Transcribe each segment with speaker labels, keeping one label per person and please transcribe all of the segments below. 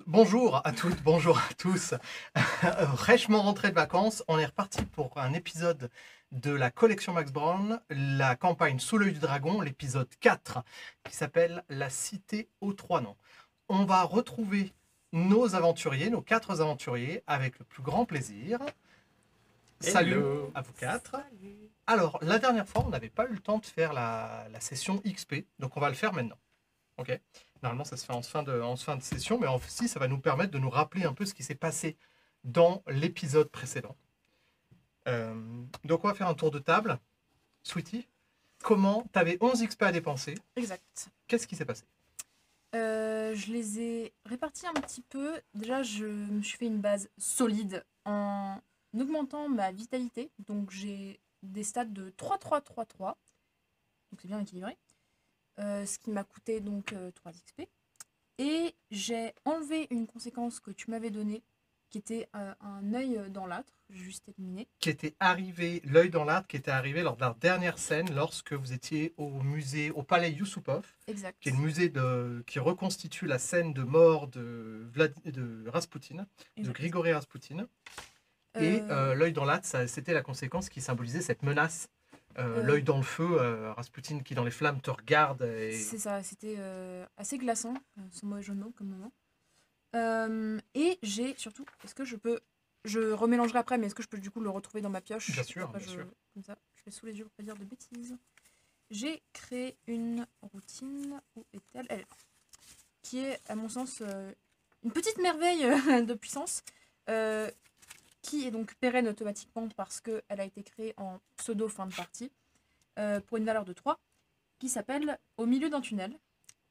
Speaker 1: Bonjour à toutes, bonjour à tous. Fraîchement rentré de vacances, on est reparti pour un épisode de la collection Max Brown, la campagne Sous l'œil du dragon, l'épisode 4, qui s'appelle La cité aux trois noms. On va retrouver nos aventuriers, nos 4 aventuriers, avec le plus grand plaisir. Salut
Speaker 2: Hello.
Speaker 1: à vous 4.
Speaker 2: Salut.
Speaker 1: Alors, la dernière fois, on n'avait pas eu le temps de faire la session XP, donc on va le faire maintenant. Ok. Normalement, ça se fait en fin de session, mais aussi, ça va nous permettre de nous rappeler un peu ce qui s'est passé dans l'épisode précédent. Donc, on va faire un tour de table. Sweetie, comment tu avais 11 XP à dépenser?
Speaker 2: Exact.
Speaker 1: Qu'est-ce qui s'est passé?
Speaker 2: Je les ai répartis un petit peu. Déjà, je me suis fait une base solide en augmentant ma vitalité. Donc, j'ai des stats de 3-3-3-3. Donc, c'est bien équilibré. Ce qui m'a coûté donc 3 XP. Et j'ai enlevé une conséquence que tu m'avais donnée, qui était un œil dans l'âtre, juste éliminé.
Speaker 1: Qui était arrivé, l'œil dans l'âtre, qui était arrivé lors de la dernière scène, lorsque vous étiez au musée, au palais Yusupov,
Speaker 2: Exact.
Speaker 1: qui est le musée qui reconstitue la scène de mort de Rasputin, de
Speaker 2: Exact.
Speaker 1: Grigory Rasputin. Et l'œil dans l'âtre, c'était la conséquence qui symbolisait cette menace. L'œil dans le feu, Rasputin qui dans les flammes te regarde.
Speaker 2: C'est ça, c'était assez glaçant, sans mauvais jeu de mots comme moment. Et j'ai surtout, est-ce que je peux, je remélangerai après, mais est-ce que je peux du coup le retrouver dans ma pioche?
Speaker 1: Bien sûr,
Speaker 2: Après,
Speaker 1: bien sûr.
Speaker 2: Comme ça, je l'ai sous les yeux pour pas dire de bêtises. J'ai créé une routine, où est-elle? Elle est là. Qui est, à mon sens, une petite merveille de puissance, qui est donc pérenne automatiquement parce qu'elle a été créée en pseudo fin de partie, pour une valeur de 3, qui s'appelle Au milieu d'un tunnel,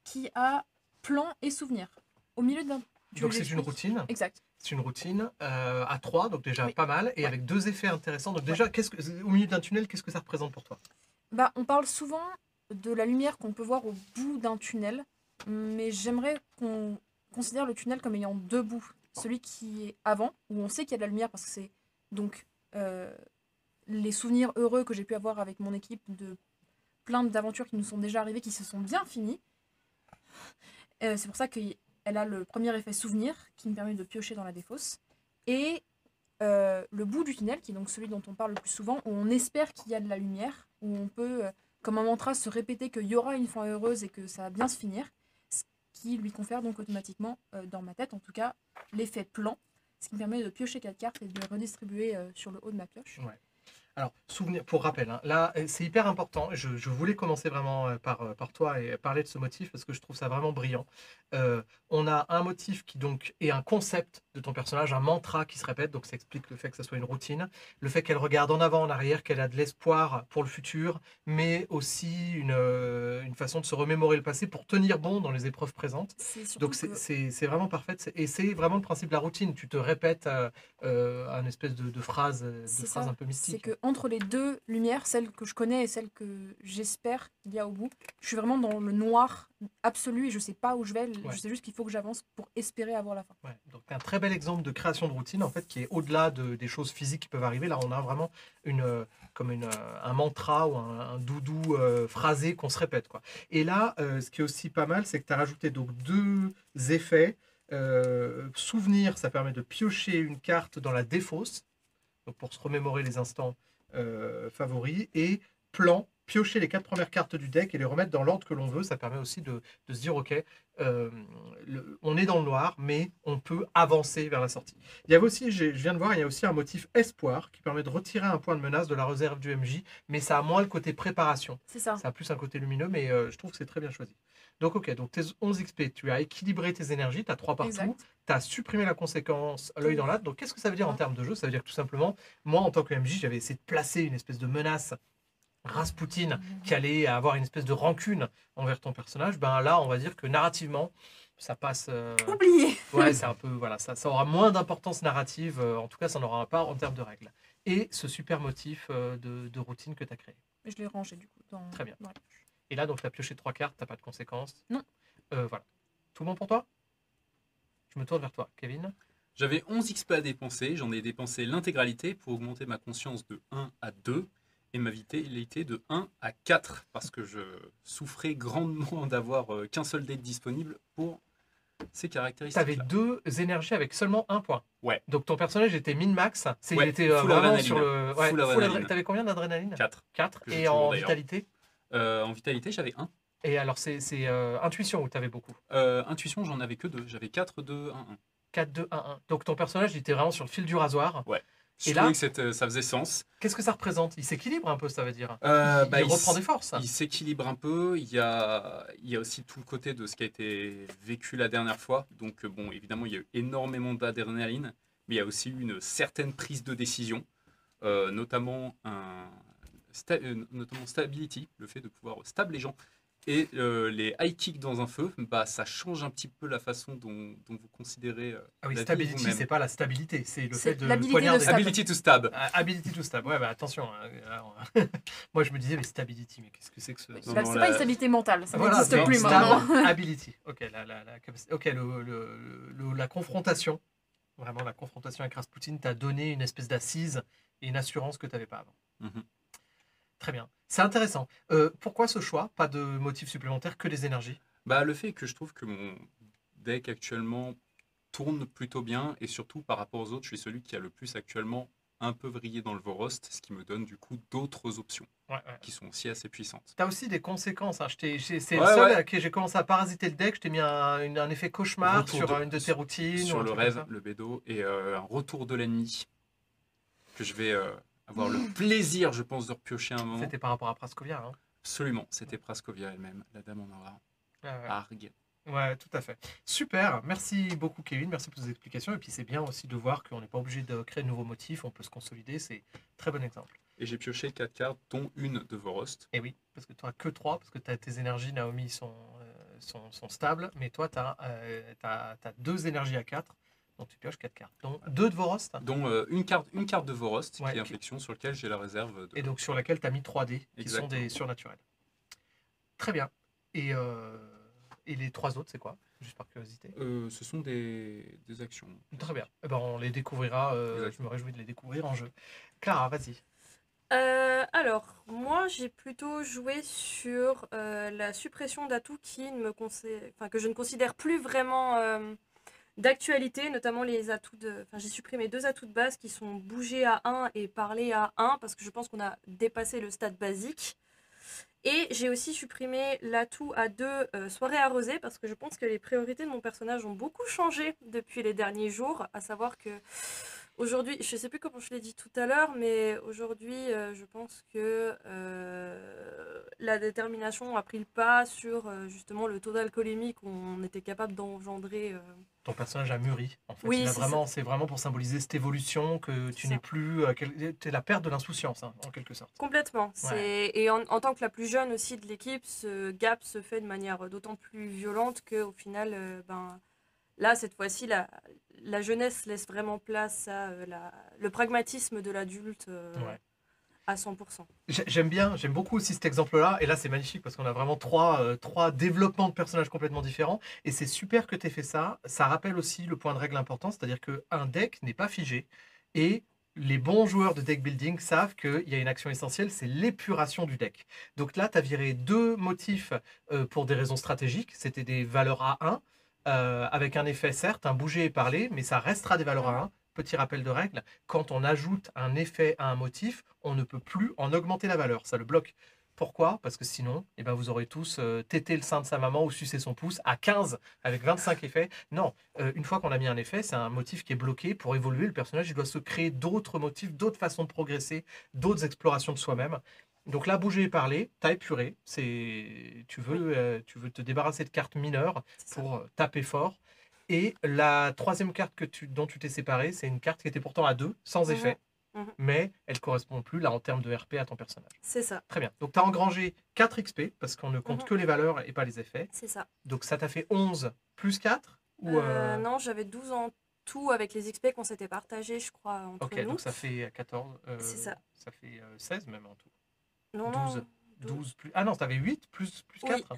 Speaker 2: qui a plan et souvenir. Au milieu d'un...
Speaker 1: Donc c'est une routine.
Speaker 2: Exact.
Speaker 1: C'est une routine à 3, donc déjà
Speaker 2: Oui.
Speaker 1: pas mal, et
Speaker 2: Ouais.
Speaker 1: avec 2 effets intéressants. Donc déjà, au milieu d'un tunnel, qu'est-ce que ça représente pour toi?
Speaker 2: Bah, on parle souvent de la lumière qu'on peut voir au bout d'un tunnel, mais j'aimerais qu'on considère le tunnel comme ayant 2 bouts. Celui qui est avant, où on sait qu'il y a de la lumière parce que c'est donc les souvenirs heureux que j'ai pu avoir avec mon équipe de plein d'aventures qui nous sont déjà arrivées, qui se sont bien finies. C'est pour ça qu'elle a le premier effet souvenir qui me permet de piocher dans la défausse. Et le bout du tunnel, qui est donc celui dont on parle le plus souvent, où on espère qu'il y a de la lumière, où on peut, comme un mantra, se répéter qu'il y aura une fin heureuse et que ça va bien se finir, ce qui lui confère donc automatiquement, dans ma tête en tout cas, l'effet plan, ce qui me permet de piocher 4 cartes et de les redistribuer sur le haut de ma pioche.
Speaker 1: Ouais. Alors, souvenir, pour rappel, hein, là, c'est hyper important. Je voulais commencer vraiment par toi et parler de ce motif parce que je trouve ça vraiment brillant. On a un motif qui donc est un concept de ton personnage, un mantra qui se répète, donc ça explique le fait que ça soit une routine, le fait qu'elle regarde en avant, en arrière, qu'elle a de l'espoir pour le futur, mais aussi une façon de se remémorer le passé pour tenir bon dans les épreuves présentes.
Speaker 2: C'est surtout
Speaker 1: Donc
Speaker 2: que...
Speaker 1: c'est vraiment parfait, et c'est vraiment le principe de la routine. Tu te répètes un espèce de phrase,
Speaker 2: C'est
Speaker 1: phrase
Speaker 2: ça,
Speaker 1: un peu mystique.
Speaker 2: c'est que entre les deux lumières, celle que je connais et celle que j'espère qu'il y a au bout, je suis vraiment dans le noir absolu et je sais pas où je vais.
Speaker 1: Ouais.
Speaker 2: Je sais juste qu'il faut que j'avance pour espérer avoir la fin.
Speaker 1: Ouais, donc un très bel exemple de création de routine en fait qui est au-delà des choses physiques qui peuvent arriver. Là, on a vraiment un mantra ou un doudou phrasé qu'on se répète, quoi. Et là, ce qui est aussi pas mal, c'est que tu as rajouté donc 2 effets. Souvenir, ça permet de piocher une carte dans la défausse, donc pour se remémorer les instants favoris, et plan, piocher les 4 premières cartes du deck et les remettre dans l'ordre que l'on veut. Ça permet aussi de se dire, ok, on est dans le noir, mais on peut avancer vers la sortie. Il y avait aussi, je viens de voir, il y a aussi un motif espoir qui permet de retirer un point de menace de la réserve du MJ, mais ça a moins le côté préparation.
Speaker 2: C'est ça.
Speaker 1: Ça a plus un côté lumineux, mais je trouve que c'est très bien choisi. Donc ok, donc tes 11 XP, tu as équilibré tes énergies, tu as 3 partout,
Speaker 2: Exact.
Speaker 1: tu as supprimé la conséquence l'œil dans l'âtre. Donc qu'est-ce que ça veut dire en
Speaker 2: Ouais.
Speaker 1: termes de jeu? Ça veut dire que tout simplement, moi en tant que MJ, j'avais essayé de placer une espèce de menace Rasputin qui allait avoir une espèce de rancune envers ton personnage. Ben là, on va dire que narrativement, ça passe.
Speaker 2: Oublié.
Speaker 1: Ouais, c'est un peu. Voilà, ça aura moins d'importance narrative, en tout cas, ça n'en aura pas en termes de règles. Et ce super motif de routine que tu as créé.
Speaker 2: Je l'ai rangé du coup dans...
Speaker 1: Très bien.
Speaker 2: dans la poche.
Speaker 1: Et là, donc, tu as pioché 3 cartes, tu n'as pas de conséquences.
Speaker 2: Non.
Speaker 1: Voilà. Tout bon pour toi? Je me tourne vers toi, Kevin.
Speaker 3: J'avais 11 XP à dépenser, j'en ai dépensé l'intégralité pour augmenter ma conscience de 1 à 2 et ma vitalité de 1 à 4 parce que je souffrais grandement d'avoir qu'un seul date disponible pour ces
Speaker 1: Tu avais
Speaker 3: caractéristiques-là.
Speaker 1: 2 énergies avec seulement un point.
Speaker 3: Ouais.
Speaker 1: Donc ton personnage était min-max. Il
Speaker 3: Ouais,
Speaker 1: était
Speaker 3: full
Speaker 1: vraiment
Speaker 3: adrénaline.
Speaker 1: sur le.
Speaker 3: Full adrénaline.
Speaker 1: T'avais combien d'adrénaline?
Speaker 3: 4.
Speaker 1: 4.
Speaker 3: Que j'ai
Speaker 1: Et
Speaker 3: toujours,
Speaker 1: en
Speaker 3: d'ailleurs.
Speaker 1: vitalité?
Speaker 3: En vitalité, j'avais 1.
Speaker 1: Et alors, c'est intuition où tu avais beaucoup.
Speaker 3: Intuition, j'en avais que 2. J'avais 4, 2, 1, 1.
Speaker 1: 4, 2, 1, 1. Donc ton personnage, il était vraiment sur le fil du rasoir.
Speaker 3: Ouais. Je
Speaker 1: Et
Speaker 3: trouvais
Speaker 1: là-
Speaker 3: que ça faisait sens.
Speaker 1: Qu'est-ce que ça représente? Il s'équilibre un peu, ça veut dire.
Speaker 3: Bah,
Speaker 1: il
Speaker 3: il
Speaker 1: reprend
Speaker 3: s-
Speaker 1: des forces.
Speaker 3: Il s'équilibre un peu. Il y a aussi tout le côté de ce qui a été vécu la dernière fois. Donc, bon, évidemment, il y a eu énormément d'adrénaline, mais il y a aussi eu une certaine prise de décision, notamment notamment stability, le fait de pouvoir stable les gens. Et les high kicks dans un feu, bah, ça change un petit peu la façon dont vous considérez
Speaker 1: Ah oui,
Speaker 3: la vie
Speaker 1: stability,
Speaker 3: vous-même.
Speaker 1: c'est pas la stabilité, c'est le
Speaker 2: C'est
Speaker 1: fait de
Speaker 2: l'habilité
Speaker 1: poignarder.
Speaker 2: de stab.
Speaker 3: Ability to stab.
Speaker 1: Ability to stab. Ouais, bah attention. Alors, moi, je me disais, mais stability, mais qu'est-ce que c'est que ce.
Speaker 3: Non,
Speaker 2: Bah,
Speaker 3: non,
Speaker 2: c'est
Speaker 3: la-
Speaker 2: pas une stabilité mentale, ça
Speaker 1: Voilà,
Speaker 2: n'existe
Speaker 1: c'est
Speaker 2: plus
Speaker 1: stab
Speaker 2: maintenant.
Speaker 1: ability. Ok, ok, la confrontation, vraiment la confrontation avec Rasputin t'a donné une espèce d'assise et une assurance que tu n'avais pas avant.
Speaker 3: Mhm.
Speaker 1: Très bien. C'est intéressant. Pourquoi ce choix? Pas de motif supplémentaire, que des énergies?
Speaker 3: Bah, le fait que je trouve que mon deck actuellement tourne plutôt bien et surtout par rapport aux autres, je suis celui qui a le plus actuellement un peu vrillé dans le Vorost, ce qui me donne du coup d'autres options
Speaker 1: Ouais.
Speaker 3: qui sont aussi assez puissantes.
Speaker 1: Tu as aussi des conséquences. Hein. C'est le
Speaker 3: Ouais,
Speaker 1: seul
Speaker 3: ouais.
Speaker 1: à qui j'ai commencé à parasiter le deck. Je t'ai mis un effet cauchemar
Speaker 3: Retour
Speaker 1: sur
Speaker 3: de-
Speaker 1: une de tes routines. ou
Speaker 3: Sur
Speaker 1: un
Speaker 3: le
Speaker 1: truc
Speaker 3: rêve,
Speaker 1: comme ça.
Speaker 3: le bédo et un retour de l'ennemi que je vais avoir le plaisir, je pense, de repiocher un moment.
Speaker 1: C'était par rapport à Praskovia. Hein.
Speaker 3: Absolument, c'était Praskovia elle-même, la dame en aura.
Speaker 1: Ouais.
Speaker 3: Arg.
Speaker 1: Ouais, tout à fait. Super, merci beaucoup Kevin, merci pour tes explications. Et puis c'est bien aussi de voir qu'on n'est pas obligé de créer de nouveaux motifs, on peut se consolider, c'est un très bon exemple.
Speaker 3: Et j'ai pioché 4 cartes, dont une de Vorost.
Speaker 1: Et oui, parce que tu n'as que 3, parce que tes énergies, Naomi, sont stables, mais toi, tu as 2 énergies à 4, donc tu pioches 4 cartes. Donc 2 de Vorost,
Speaker 3: Dont une carte de Vorost,
Speaker 1: Ouais,
Speaker 3: qui est
Speaker 1: qui-
Speaker 3: inflexion, sur lequel j'ai la réserve de...
Speaker 1: et donc sur laquelle tu as mis 3 dés, qui sont
Speaker 3: Exactement.
Speaker 1: des surnaturels. Très bien. Et les 3 autres, c'est quoi? Juste par curiosité.
Speaker 3: Ce sont des actions.
Speaker 1: Très bien. Eh ben, on les découvrira, je
Speaker 3: Exactement.
Speaker 1: me réjouis de les découvrir en jeu. Clara, vas-y.
Speaker 4: Alors, moi, j'ai plutôt joué sur la suppression d'atouts qui ne me que je ne considère plus vraiment d'actualité, notamment les atouts de... Enfin, j'ai supprimé 2 atouts de base qui sont bouger à 1 et parler à 1, parce que je pense qu'on a dépassé le stade basique. Et j'ai aussi supprimé l'atout à 2 soirées arrosées, parce que je pense que les priorités de mon personnage ont beaucoup changé depuis les derniers jours, à savoir que aujourd'hui, je ne sais plus comment je l'ai dit tout à l'heure, mais aujourd'hui, je pense que la détermination a pris le pas sur justement le taux d'alcoolémie qu'on était capable d'engendrer.
Speaker 1: Ton personnage a mûri. En fait,
Speaker 4: Oui, c'est
Speaker 1: c'est vraiment pour symboliser cette évolution que tu
Speaker 4: C'est
Speaker 1: n'es
Speaker 4: ça.
Speaker 1: plus. C'est la perte de l'insouciance, hein, en quelque sorte.
Speaker 4: Complètement.
Speaker 1: Ouais.
Speaker 4: Et en tant que la plus jeune aussi de l'équipe, ce gap se fait de manière d'autant plus violente qu'au final, là, cette fois-ci, la jeunesse laisse vraiment place à le pragmatisme de l'adulte
Speaker 1: Ouais.
Speaker 4: à 100%.
Speaker 1: J'aime beaucoup aussi cet exemple-là. Et là, c'est magnifique parce qu'on a vraiment trois développements de personnages complètement différents. Et c'est super que tu aies fait ça. Ça rappelle aussi le point de règle important, c'est-à-dire qu'un deck n'est pas figé. Et les bons joueurs de deck building savent qu'il y a une action essentielle, c'est l'épuration du deck. Donc là, tu as viré 2 motifs pour des raisons stratégiques. C'était des valeurs A1, avec un effet, certes, un bouger et parler, mais ça restera des valeurs A1. Petit rappel de règle, quand on ajoute un effet à un motif, on ne peut plus en augmenter la valeur, ça le bloque. Pourquoi? Parce que sinon, eh ben, vous aurez tous tété le sein de sa maman ou sucé son pouce à 15 avec 25 effets. Non, une fois qu'on a mis un effet, c'est un motif qui est bloqué. Pour évoluer, le personnage il doit se créer d'autres motifs, d'autres façons de progresser, d'autres explorations de soi-même. Donc là, bouger et parler, t'as épuré. Tu veux te débarrasser de cartes mineures
Speaker 4: C'est ça.
Speaker 1: pour taper fort. Et la 3e carte dont tu t'es séparé, c'est une carte qui était pourtant à 2, sans
Speaker 4: Mhm.
Speaker 1: effet,
Speaker 4: Mhm.
Speaker 1: mais elle correspond plus là en termes de RP à ton personnage.
Speaker 4: C'est ça.
Speaker 1: Très bien. Donc tu as engrangé 4 XP parce qu'on ne compte
Speaker 4: Mhm.
Speaker 1: que les valeurs et pas les effets.
Speaker 4: C'est ça.
Speaker 1: Donc ça t'a fait 11 plus 4 ou
Speaker 4: Non, j'avais 12 en tout avec les XP qu'on s'était partagés, je crois, entre
Speaker 1: Ok,
Speaker 4: nous.
Speaker 1: donc ça fait 14.
Speaker 4: C'est ça.
Speaker 1: Ça fait 16 même en tout.
Speaker 4: Non,
Speaker 1: 12.
Speaker 4: non,
Speaker 1: 12 plus. Ah non, t'avais 8 plus
Speaker 4: Oui.
Speaker 1: 4.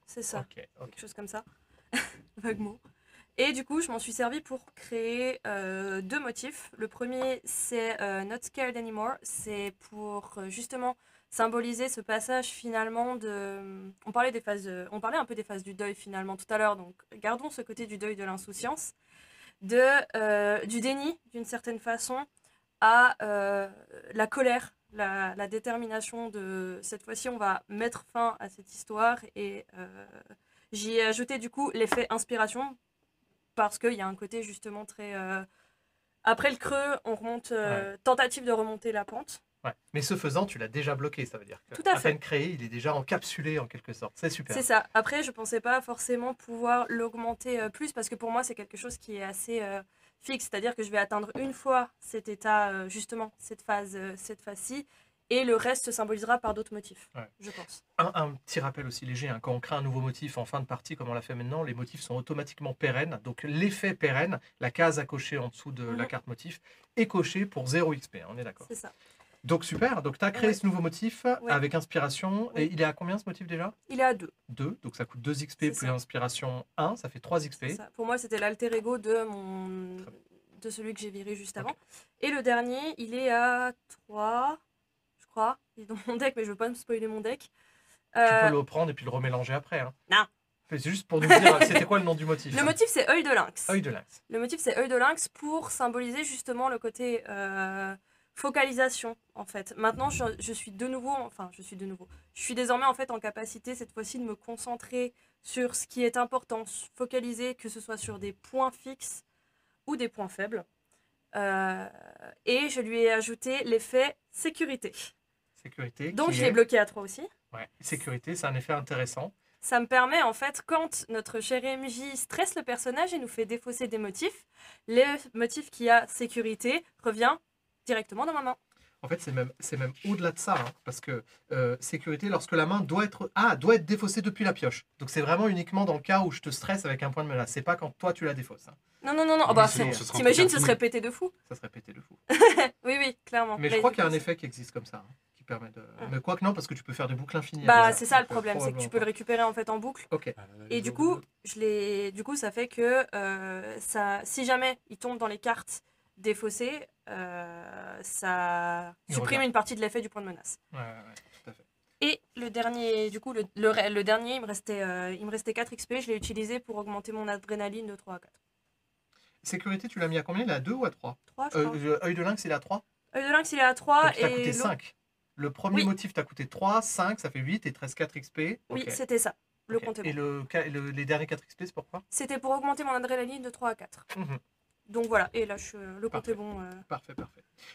Speaker 4: c'est ça.
Speaker 1: Ok, ok.
Speaker 4: Quelque chose comme ça, vaguement. Et du coup, je m'en suis servi pour créer 2 motifs. Le premier, c'est Not Scared Anymore. C'est pour justement symboliser ce passage finalement on parlait un peu des phases du deuil finalement tout à l'heure, donc gardons ce côté du deuil de l'insouciance, du déni d'une certaine façon à la colère, la détermination de cette fois-ci on va mettre fin à cette histoire et j'y ai ajouté du coup l'effet inspiration parce qu'il y a un côté justement très... après le creux, on remonte, tentative de remonter la pente.
Speaker 1: Ouais. Mais ce faisant, tu l'as déjà bloqué, ça veut dire que
Speaker 4: Tout à fait.
Speaker 1: peine créé, il est déjà encapsulé en quelque sorte. C'est super.
Speaker 4: C'est ça. Après, je pensais pas forcément pouvoir l'augmenter plus parce que pour moi, c'est quelque chose qui est assez fixe. C'est-à-dire que je vais atteindre une fois cet état, justement, cette phase-ci, et le reste se symbolisera par d'autres motifs, je pense.
Speaker 1: Un petit rappel aussi léger, hein, quand on crée un nouveau motif en fin de partie, comme on l'a fait maintenant, les motifs sont automatiquement pérennes. Donc l'effet pérenne, la case à cocher en dessous de la carte motif, est cochée pour 0 XP, on est d'accord.
Speaker 4: C'est ça.
Speaker 1: Donc super, donc tu as créé ce nouveau motif avec inspiration.
Speaker 4: Oui.
Speaker 1: Et il est à combien ce motif déjà?
Speaker 4: Il est à 2.
Speaker 1: 2, donc ça coûte 2 XP
Speaker 4: C'est
Speaker 1: plus
Speaker 4: ça.
Speaker 1: inspiration 1, ça fait 3 XP.
Speaker 4: Ça. Pour moi, c'était l'alter ego de celui que j'ai viré juste avant. Et le dernier, il est à 3, je crois. Il est dans mon deck, mais je veux pas me spoiler mon deck.
Speaker 1: Tu peux le prendre et puis le remélanger après. Hein.
Speaker 4: Non.
Speaker 1: C'est juste pour nous dire, c'était quoi le nom du motif?
Speaker 4: Le motif, c'est œil de lynx.
Speaker 1: Œil de lynx.
Speaker 4: Le motif, c'est œil de lynx pour symboliser justement le côté focalisation, en fait. Maintenant, je suis désormais en fait en capacité, cette fois-ci, de me concentrer sur ce qui est important, focaliser, que ce soit sur des points fixes ou des points faibles. Et je lui ai ajouté l'effet sécurité.
Speaker 1: Sécurité.
Speaker 4: Donc, je l'ai bloqué à 3 aussi.
Speaker 1: Ouais. Sécurité, c'est un effet intéressant.
Speaker 4: Ça me permet, en fait, quand notre cher MJ stresse le personnage et nous fait défausser des motifs, le motif qui a sécurité revient directement dans ma main.
Speaker 1: En fait, c'est même au-delà de ça, hein, parce que sécurité, lorsque la main doit être défaussée depuis la pioche. Donc c'est vraiment uniquement dans le cas où je te stresse avec un point de menace. C'est pas quand toi tu la défausses. Hein.
Speaker 4: Non. Oh,
Speaker 1: Oui,
Speaker 4: bah,
Speaker 1: sinon,
Speaker 3: ce sera
Speaker 4: t'imagines,
Speaker 3: en
Speaker 4: ce serait pété de fou.
Speaker 1: Ça serait pété de fou.
Speaker 4: Oui, clairement.
Speaker 1: Mais je crois qu'il y a un effet qui existe comme ça, hein, qui permet de... Mais quoi que non, parce que tu peux faire des boucles infinies.
Speaker 4: Bah,
Speaker 1: voilà.
Speaker 4: c'est ça le
Speaker 1: Donc,
Speaker 4: problème, c'est que tu peux le récupérer en fait en boucle.
Speaker 1: Ok.
Speaker 4: Et du coup, ça fait que si jamais il tombe dans les cartes défaussées, ça
Speaker 1: Il
Speaker 4: supprime
Speaker 1: revient.
Speaker 4: une partie de l'effet du point de menace.
Speaker 1: Ouais, tout à fait.
Speaker 4: Et le dernier, du coup, le dernier, il me restait 4 XP, je l'ai utilisé pour augmenter mon adrénaline de 3 à 4.
Speaker 1: Sécurité, tu l'as mis à combien? Il est à 2 ou à 3?
Speaker 4: 3, je crois.
Speaker 1: Œil de lynx, il est à 3?
Speaker 4: Œil de lynx, il est à 3
Speaker 1: Donc, il t'a
Speaker 4: et
Speaker 1: coûté
Speaker 4: l'autre-
Speaker 1: 5. Le premier
Speaker 4: Oui.
Speaker 1: motif t'a coûté 3, 5, ça fait 8 et 13, 4 XP.
Speaker 4: Oui,
Speaker 1: Ok.
Speaker 4: c'était ça. Le
Speaker 1: Ok.
Speaker 4: compte est
Speaker 1: Et
Speaker 4: bon.
Speaker 1: les derniers 4 XP, c'est pourquoi?
Speaker 4: C'était pour augmenter mon adrénaline de 3 à 4.
Speaker 1: Mhm.
Speaker 4: Donc voilà, et là, le compte
Speaker 1: Parfait.
Speaker 4: est bon.
Speaker 1: Parfait.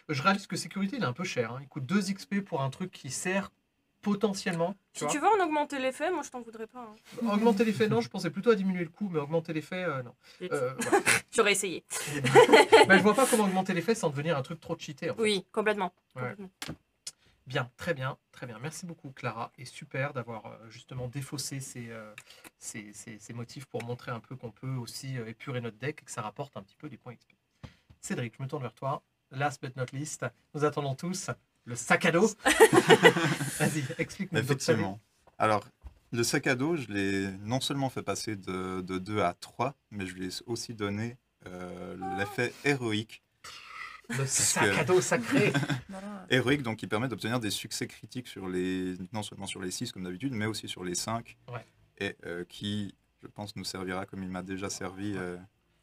Speaker 1: Je réalise que sécurité, il est un peu cher. Hein. Il coûte 2 XP pour un truc qui sert potentiellement.
Speaker 4: Si tu veux en augmenter l'effet, moi, je t'en voudrais pas. Hein.
Speaker 1: Augmenter l'effet, non, je pensais plutôt à diminuer le coût, mais augmenter l'effet, non. Voilà.
Speaker 4: J'aurais essayé.
Speaker 1: Ben, je vois pas comment augmenter l'effet sans devenir un truc trop cheaté. En fait.
Speaker 4: Oui, complètement.
Speaker 1: Ouais.
Speaker 4: complètement.
Speaker 1: Bien, très bien. Merci beaucoup, Clara. Et super d'avoir justement défaussé ces motifs pour montrer un peu qu'on peut aussi épurer notre deck et que ça rapporte un petit peu des points XP. Cédric, je me tourne vers toi. Last but not least, nous attendons tous le sac à dos. Vas-y, explique-nous.
Speaker 5: Effectivement. Alors, le sac à dos, je l'ai non seulement fait passer de 2 à 3, mais je lui ai aussi donné l'effet héroïque.
Speaker 1: Le sac à dos sacré.
Speaker 2: Voilà.
Speaker 5: Héroïque, donc qui permet d'obtenir des succès critiques non seulement sur les 6 comme d'habitude, mais aussi sur les 5.
Speaker 1: Ouais.
Speaker 5: Et qui, je pense, nous servira comme il m'a déjà servi.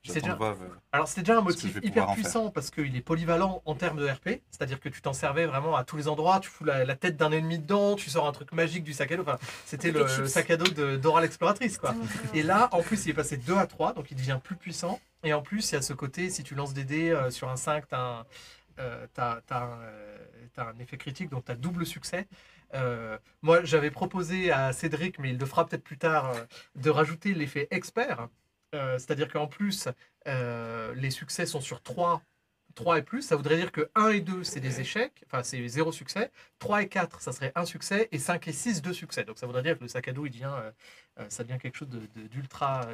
Speaker 1: C'est
Speaker 5: J'attends
Speaker 1: déjà-
Speaker 5: de voir.
Speaker 1: Alors c'était déjà un
Speaker 5: Ce que je
Speaker 1: motif
Speaker 5: vais
Speaker 1: hyper
Speaker 5: pouvoir en faire.
Speaker 1: puissant parce qu'il est polyvalent en termes de RP, c'est-à-dire que tu t'en servais vraiment à tous les endroits, tu fous la tête d'un ennemi dedans, tu sors un truc magique du sac à dos, enfin, c'était
Speaker 4: Des
Speaker 1: le
Speaker 4: chips.
Speaker 1: sac à dos d'Oral Exploratrice quoi. Et
Speaker 2: Et
Speaker 1: là en plus il est passé de 2 à 3, donc il devient plus puissant, et en plus il y a ce côté, si tu lances des dés sur un 5, t'as un effet critique, donc tu as double succès. Moi j'avais proposé à Cédric, mais il le fera peut-être plus tard, de rajouter l'effet expert. C'est-à-dire qu'en plus, les succès sont sur 3 et plus. Ça voudrait dire que 1 et 2, c'est des échecs, enfin c'est 0 succès. 3 et 4, ça serait 1 succès. Et 5 et 6, 2 succès. Donc ça voudrait dire que le sac à dos, ça devient quelque chose d'ultra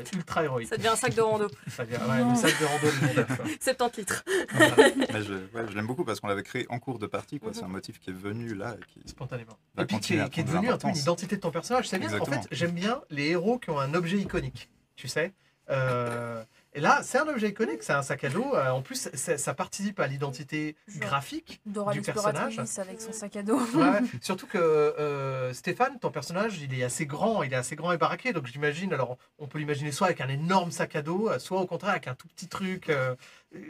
Speaker 1: héroïque.
Speaker 4: Ça devient un sac de rando.
Speaker 1: Ça devient, ouais, le sac de rando légendaire. Quoi.
Speaker 4: 70 litres.
Speaker 1: Voilà,
Speaker 5: Mais je l'aime beaucoup parce qu'on l'avait créé en cours de partie. Quoi. C'est un motif qui est venu là. Et qui...
Speaker 1: spontanément.
Speaker 5: Va
Speaker 1: Et puis qui
Speaker 5: continuer à
Speaker 1: est
Speaker 5: prendre de
Speaker 1: devenu un peu une
Speaker 5: l'importance.
Speaker 1: identité de ton personnage. C'est bien. En
Speaker 5: Exactement.
Speaker 1: fait, j'aime bien les héros qui ont un objet iconique. Tu sais Et là, c'est un objet iconique, c'est un sac à dos. En plus, ça participe à l'identité
Speaker 2: Genre.
Speaker 1: graphique
Speaker 2: Dora
Speaker 1: du personnage.
Speaker 2: l'exploratrice avec son sac à dos.
Speaker 1: Ouais, surtout que Stéphane, ton personnage, il est assez grand et baraqué, donc j'imagine, alors on peut l'imaginer soit avec un énorme sac à dos, soit au contraire avec un tout petit truc.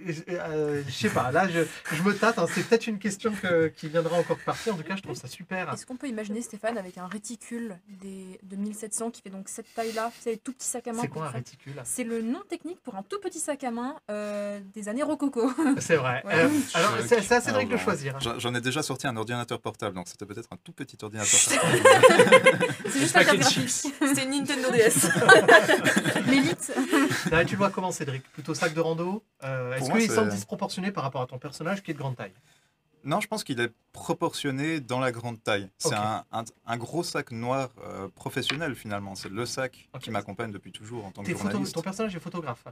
Speaker 1: Je sais pas, là je me tâte, hein, c'est peut-être une question qui viendra encore partie, en tout cas je trouve ça super.
Speaker 2: Est-ce qu'on peut imaginer Stéphane avec un réticule de 1700 qui fait donc cette taille-là, c'est les tout petits sacs à main
Speaker 1: C'est
Speaker 2: pour
Speaker 1: quoi un
Speaker 2: faire-
Speaker 1: réticule?
Speaker 2: C'est le nom technique pour un tout petit sac à main des années rococo.
Speaker 1: C'est vrai.
Speaker 2: Ouais.
Speaker 1: Alors c'est à Cédric
Speaker 5: Alors,
Speaker 1: de choisir.
Speaker 5: J'en ai déjà sorti un ordinateur portable, donc c'était peut-être un tout petit ordinateur portable.
Speaker 2: C'est juste
Speaker 3: paquet
Speaker 2: la
Speaker 3: de
Speaker 2: carte
Speaker 3: chips.
Speaker 2: graphique.
Speaker 4: C'est une Nintendo DS.
Speaker 2: L'élite.
Speaker 1: Là, tu le vois comment, Cédric? Plutôt sac de rando? Est-ce
Speaker 5: moi,
Speaker 1: qu'il
Speaker 5: c'est-
Speaker 1: semble disproportionné par rapport à ton personnage qui est de grande taille?
Speaker 5: Non, je pense qu'il est proportionné dans la grande taille. C'est
Speaker 1: Ok.
Speaker 5: un gros sac noir professionnel finalement. C'est le sac
Speaker 1: Ok.
Speaker 5: qui m'accompagne depuis toujours en tant que journaliste.
Speaker 1: Ton personnage est photographe.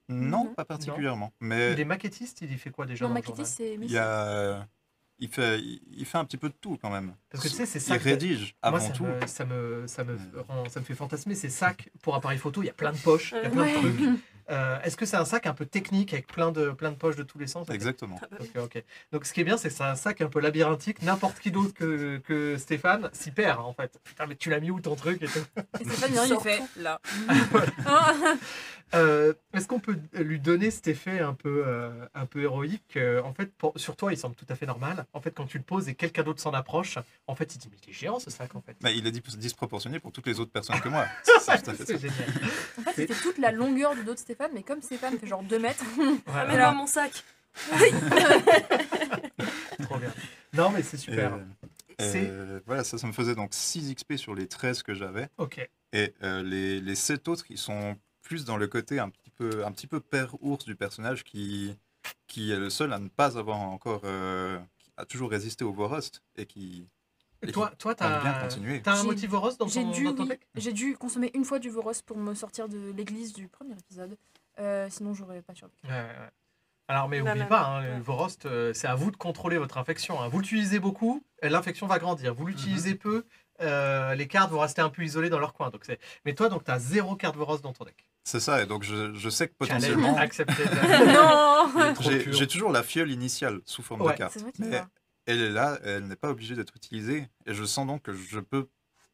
Speaker 5: Non,
Speaker 2: Mhm.
Speaker 5: pas particulièrement. Mais
Speaker 1: Il est maquettiste, il y fait quoi déjà
Speaker 2: Non,
Speaker 1: dans le
Speaker 2: maquettiste,
Speaker 1: journal?
Speaker 2: c'est
Speaker 5: il, y a, il fait un petit peu de tout quand même.
Speaker 1: Parce que tu sais, c'est
Speaker 5: Il
Speaker 1: ça.
Speaker 5: rédige
Speaker 1: Moi,
Speaker 5: avant tout.
Speaker 1: ça me fait fantasmer. Ces sacs pour appareil photo, il y a plein de poches, il y a plein de
Speaker 2: Ouais.
Speaker 1: trucs. Est-ce que c'est un sac un peu technique avec plein de poches de tous les sens?
Speaker 5: Exactement.
Speaker 1: Ok. Donc ce qui est bien, c'est que c'est un sac un peu labyrinthique. N'importe qui d'autre que Stéphane s'y perd en fait. Putain, mais tu l'as mis où ton truc et tout.
Speaker 2: Et Stéphane vient, il
Speaker 4: Sors
Speaker 2: fait
Speaker 4: tout.
Speaker 2: là.
Speaker 1: Est-ce qu'on peut lui donner cet effet un peu héroïque en fait, sur toi, il semble tout à fait normal. En fait, quand tu le poses et quelqu'un d'autre s'en approche, en fait, il dit mais il est géant ce sac en fait.
Speaker 5: Mais il est disproportionné pour toutes les autres personnes que moi. C'est tout à fait ça.
Speaker 1: C'est génial.
Speaker 2: En fait, c'était toute la longueur du dos de Stéphane, mais comme Stéphane fait genre 2 mètres,
Speaker 1: Voilà,
Speaker 4: Amène-moi mon sac.
Speaker 1: trop bien. Non, mais c'est super. C'est-
Speaker 5: Voilà, ça me faisait donc 6 XP sur les 13 que j'avais.
Speaker 1: Ok.
Speaker 5: Et les 7 autres, ils sont plus dans le côté un petit peu père ours du personnage qui est le seul à ne pas avoir encore, qui a toujours résisté au Vorost et qui
Speaker 1: Et toi,
Speaker 5: compte bien continuer.
Speaker 1: t'as un
Speaker 2: J'ai-
Speaker 1: motif Voros dans
Speaker 2: j'ai
Speaker 1: ton
Speaker 2: dû,
Speaker 1: deck?
Speaker 2: j'ai dû consommer une fois du Voros pour me sortir de l'église du premier épisode. Sinon, j'aurais pas survécu.
Speaker 1: Ouais. Alors, mais
Speaker 4: Bah,
Speaker 1: n'oubliez
Speaker 4: bah,
Speaker 1: pas, hein,
Speaker 4: ouais.
Speaker 1: le Vorost, c'est à vous de contrôler votre infection. Hein. Vous l'utilisez beaucoup, l'infection va grandir. Vous l'utilisez peu, les cartes vont rester un peu isolées dans leur coin. Donc mais toi, donc, tu as 0 carte Vorost dans ton deck.
Speaker 5: C'est ça, et donc je sais que
Speaker 1: Tu allais
Speaker 5: potentiellement,
Speaker 1: accepter.
Speaker 2: Non.
Speaker 3: Il est trop pur.
Speaker 5: j'ai toujours la fiole initiale sous forme
Speaker 1: Ouais.
Speaker 5: de carte.
Speaker 2: C'est vrai qu'il
Speaker 5: Mais
Speaker 2: va.
Speaker 5: elle est là, elle n'est pas obligée d'être utilisée, et je sens donc que je peux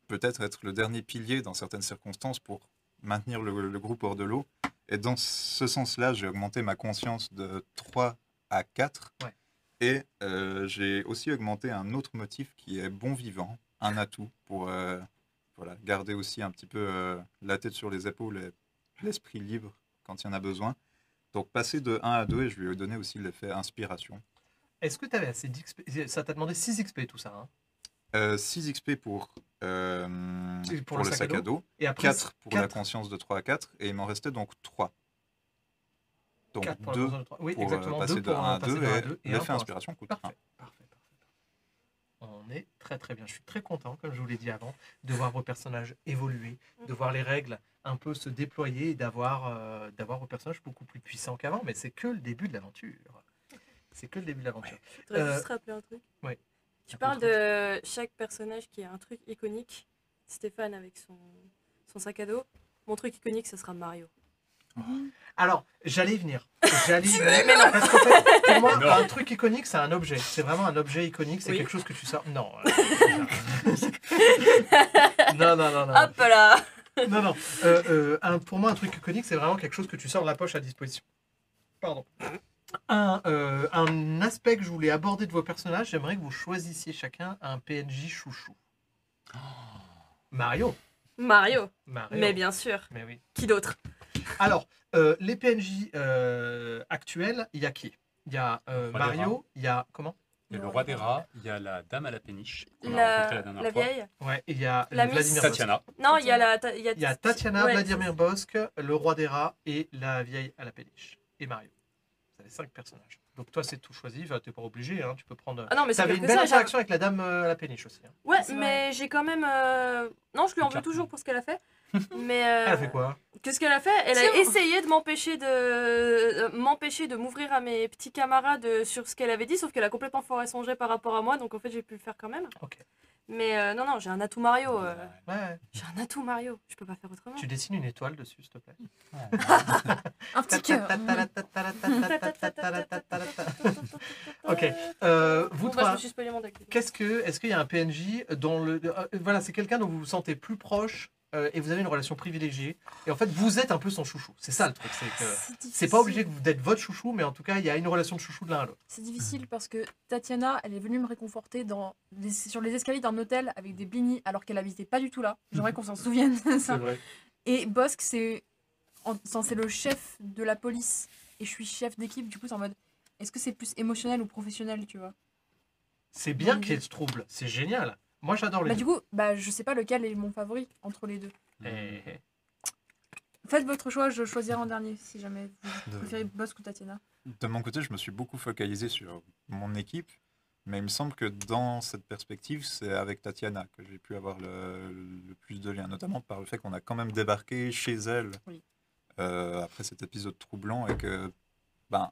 Speaker 5: peut-être être le dernier pilier dans certaines circonstances pour maintenir le groupe hors de l'eau. Et dans ce sens-là, j'ai augmenté ma conscience de 3 à 4.
Speaker 1: Ouais.
Speaker 5: Et j'ai aussi augmenté un autre motif qui est bon vivant, un atout pour voilà, garder aussi un petit peu la tête sur les épaules et l'esprit libre quand il y en a besoin. Donc passer de 1 à 2, et je lui ai donné aussi l'effet inspiration.
Speaker 1: Est-ce que tu avais assez d'XP? Ça t'a demandé 6 XP tout ça. Hein.
Speaker 5: 6 XP pour le sac à dos,
Speaker 1: Et après,
Speaker 5: 4 pour la
Speaker 1: 4
Speaker 5: conscience de 3 à 4, et il m'en restait donc 3. Donc
Speaker 1: 4
Speaker 5: 2
Speaker 1: Oui,
Speaker 5: pour
Speaker 1: exactement.
Speaker 5: passer
Speaker 1: 2
Speaker 5: de 1 à 2, et
Speaker 1: un
Speaker 5: l'effet
Speaker 1: pour
Speaker 5: inspiration coûte 1.
Speaker 1: Parfait. On est très bien. Je suis très content, comme je vous l'ai dit avant, de voir vos personnages évoluer, de voir les règles un peu se déployer et d'avoir vos personnages beaucoup plus puissants qu'avant. Mais c'est que le début de l'aventure. C'est que le début de l'aventure.
Speaker 4: Je voudrais juste rappeler un truc.
Speaker 1: oui.
Speaker 4: Tu parles de chaque personnage qui a un truc iconique. Stéphane avec son sac à dos. Mon truc iconique, ce sera Mario.
Speaker 1: Alors, j'allais y venir. Parce qu'en fait, pour moi,
Speaker 3: Non.
Speaker 1: un truc iconique, c'est un objet. C'est vraiment un objet iconique. C'est
Speaker 4: Oui.
Speaker 1: quelque chose que tu sors. Non. Non.
Speaker 4: Hop là.
Speaker 1: Non. Pour moi, un truc iconique, c'est vraiment quelque chose que tu sors de la poche à disposition. Pardon. Un aspect que je voulais aborder de vos personnages, j'aimerais que vous choisissiez chacun un PNJ chouchou. Mario.
Speaker 4: Mario.
Speaker 1: Mario.
Speaker 4: Mais bien sûr.
Speaker 1: Mais oui.
Speaker 4: Qui d'autre?
Speaker 1: Alors, les PNJ actuels, il y a qui? Il y a
Speaker 3: Roi des
Speaker 1: Mario, il y a... Comment?
Speaker 3: Il y a le roi des rats, il y a la dame à la péniche, qu'on a rencontrée la dernière
Speaker 4: La
Speaker 3: fois.
Speaker 4: vieille.
Speaker 1: Ouais, il y a
Speaker 4: La
Speaker 1: Vladimir
Speaker 4: Miss.
Speaker 1: Bosque.
Speaker 3: Tatiana.
Speaker 4: Non, il y a la.
Speaker 1: Il y a Tatiana,
Speaker 4: Ouais,
Speaker 1: Vladimir Bosque, le roi des rats et la vieille à la péniche. Et Mario. Vous avez 5 personnages. Donc toi, c'est tout choisi. Enfin, t'es pas obligé. Hein. Tu peux prendre.
Speaker 4: Ah non, mais c'est
Speaker 1: T'avais
Speaker 4: pire
Speaker 1: une
Speaker 4: que
Speaker 1: belle
Speaker 4: ça.
Speaker 1: interaction avec la dame à la péniche aussi. Hein.
Speaker 4: Ouais,
Speaker 2: C'est
Speaker 4: mais j'ai quand même. Non, je lui en veux
Speaker 1: Claire.
Speaker 4: toujours pour ce qu'elle a fait. Mais.
Speaker 1: Elle a fait quoi?
Speaker 4: Qu'est-ce qu'elle a fait? Elle a
Speaker 2: Tiens.
Speaker 4: essayé de m'empêcher de m'ouvrir à mes petits camarades sur ce qu'elle avait dit, sauf qu'elle a complètement foiré son jet par rapport à moi, donc en fait j'ai pu le faire quand même.
Speaker 1: Ok.
Speaker 4: Mais non, j'ai un atout Mario.
Speaker 1: Ouais.
Speaker 4: J'ai un atout Mario, je peux pas faire autrement.
Speaker 1: Tu dessines une étoile dessus, s'il te plaît.
Speaker 2: Un petit cœur.
Speaker 1: Ok. Vous
Speaker 4: Bon, bah, je
Speaker 1: trois,
Speaker 4: me suis spoilé mon deck.
Speaker 1: est-ce qu'il y a un PNJ dans le. Voilà, c'est quelqu'un dont vous vous sentez plus proche et vous avez une relation privilégiée. Et en fait, vous êtes un peu son chouchou. C'est ça le truc. C'est que. C'est pas obligé que vous êtes votre chouchou, mais en tout cas, il y a une relation de chouchou de l'un à l'autre.
Speaker 2: C'est difficile parce que Tatiana, elle est venue me réconforter sur les escaliers d'un hôtel avec des blinis alors qu'elle habitait pas du tout là. J'aimerais qu'on s'en souvienne de ça.
Speaker 1: vrai.
Speaker 2: Et Bosque, c'est le chef de la police et je suis chef d'équipe. Du coup, c'est en mode, est-ce que c'est plus émotionnel ou professionnel, tu vois?
Speaker 1: C'est bien
Speaker 2: Dans
Speaker 1: qu'il y ait ce trouble. C'est génial. Moi, j'adore les
Speaker 2: Bah
Speaker 1: deux.
Speaker 2: du coup, bah je sais pas lequel est mon favori entre les deux.
Speaker 1: Eh,
Speaker 2: Faites votre choix, je choisirai en dernier si jamais vous
Speaker 5: De-
Speaker 2: préférez Bosque ou Tatiana.
Speaker 5: De mon côté, je me suis beaucoup focalisé sur mon équipe, mais il me semble que dans cette perspective, c'est avec Tatiana que j'ai pu avoir le plus de liens, notamment par le fait qu'on a quand même débarqué chez elle
Speaker 2: Oui.
Speaker 5: après cet épisode troublant et que, ben,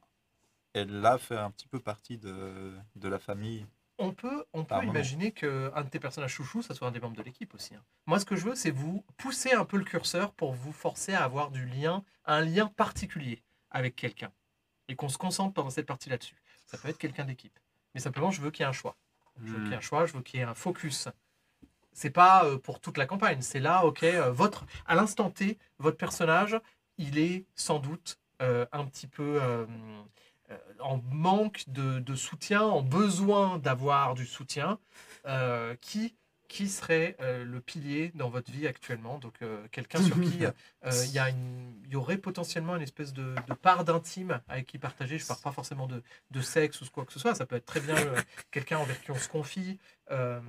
Speaker 5: elle a fait un petit peu partie de la famille.
Speaker 1: On peut
Speaker 5: Par moment.
Speaker 1: imaginer qu'un de tes personnages chouchous, ça soit un des membres de l'équipe aussi. Hein. Moi, ce que je veux, c'est vous pousser un peu le curseur pour vous forcer à avoir un lien particulier avec quelqu'un. Et qu'on se concentre pendant cette partie là-dessus. Ça peut être quelqu'un d'équipe. Mais simplement, je veux qu'il y ait un choix. Je veux qu'il y ait un choix, je veux qu'il y ait un focus. C'est pas pour toute la campagne. C'est là, ok, à l'instant T, votre personnage, il est sans doute un petit peu en manque de soutien, en besoin d'avoir du soutien. Qui serait le pilier dans votre vie actuellement? Donc quelqu'un sur qui il y aurait potentiellement une espèce de part d'intime avec qui partager. Je ne parle pas forcément de sexe ou quoi que ce soit. Ça peut être très bien quelqu'un envers qui on se confie. Ça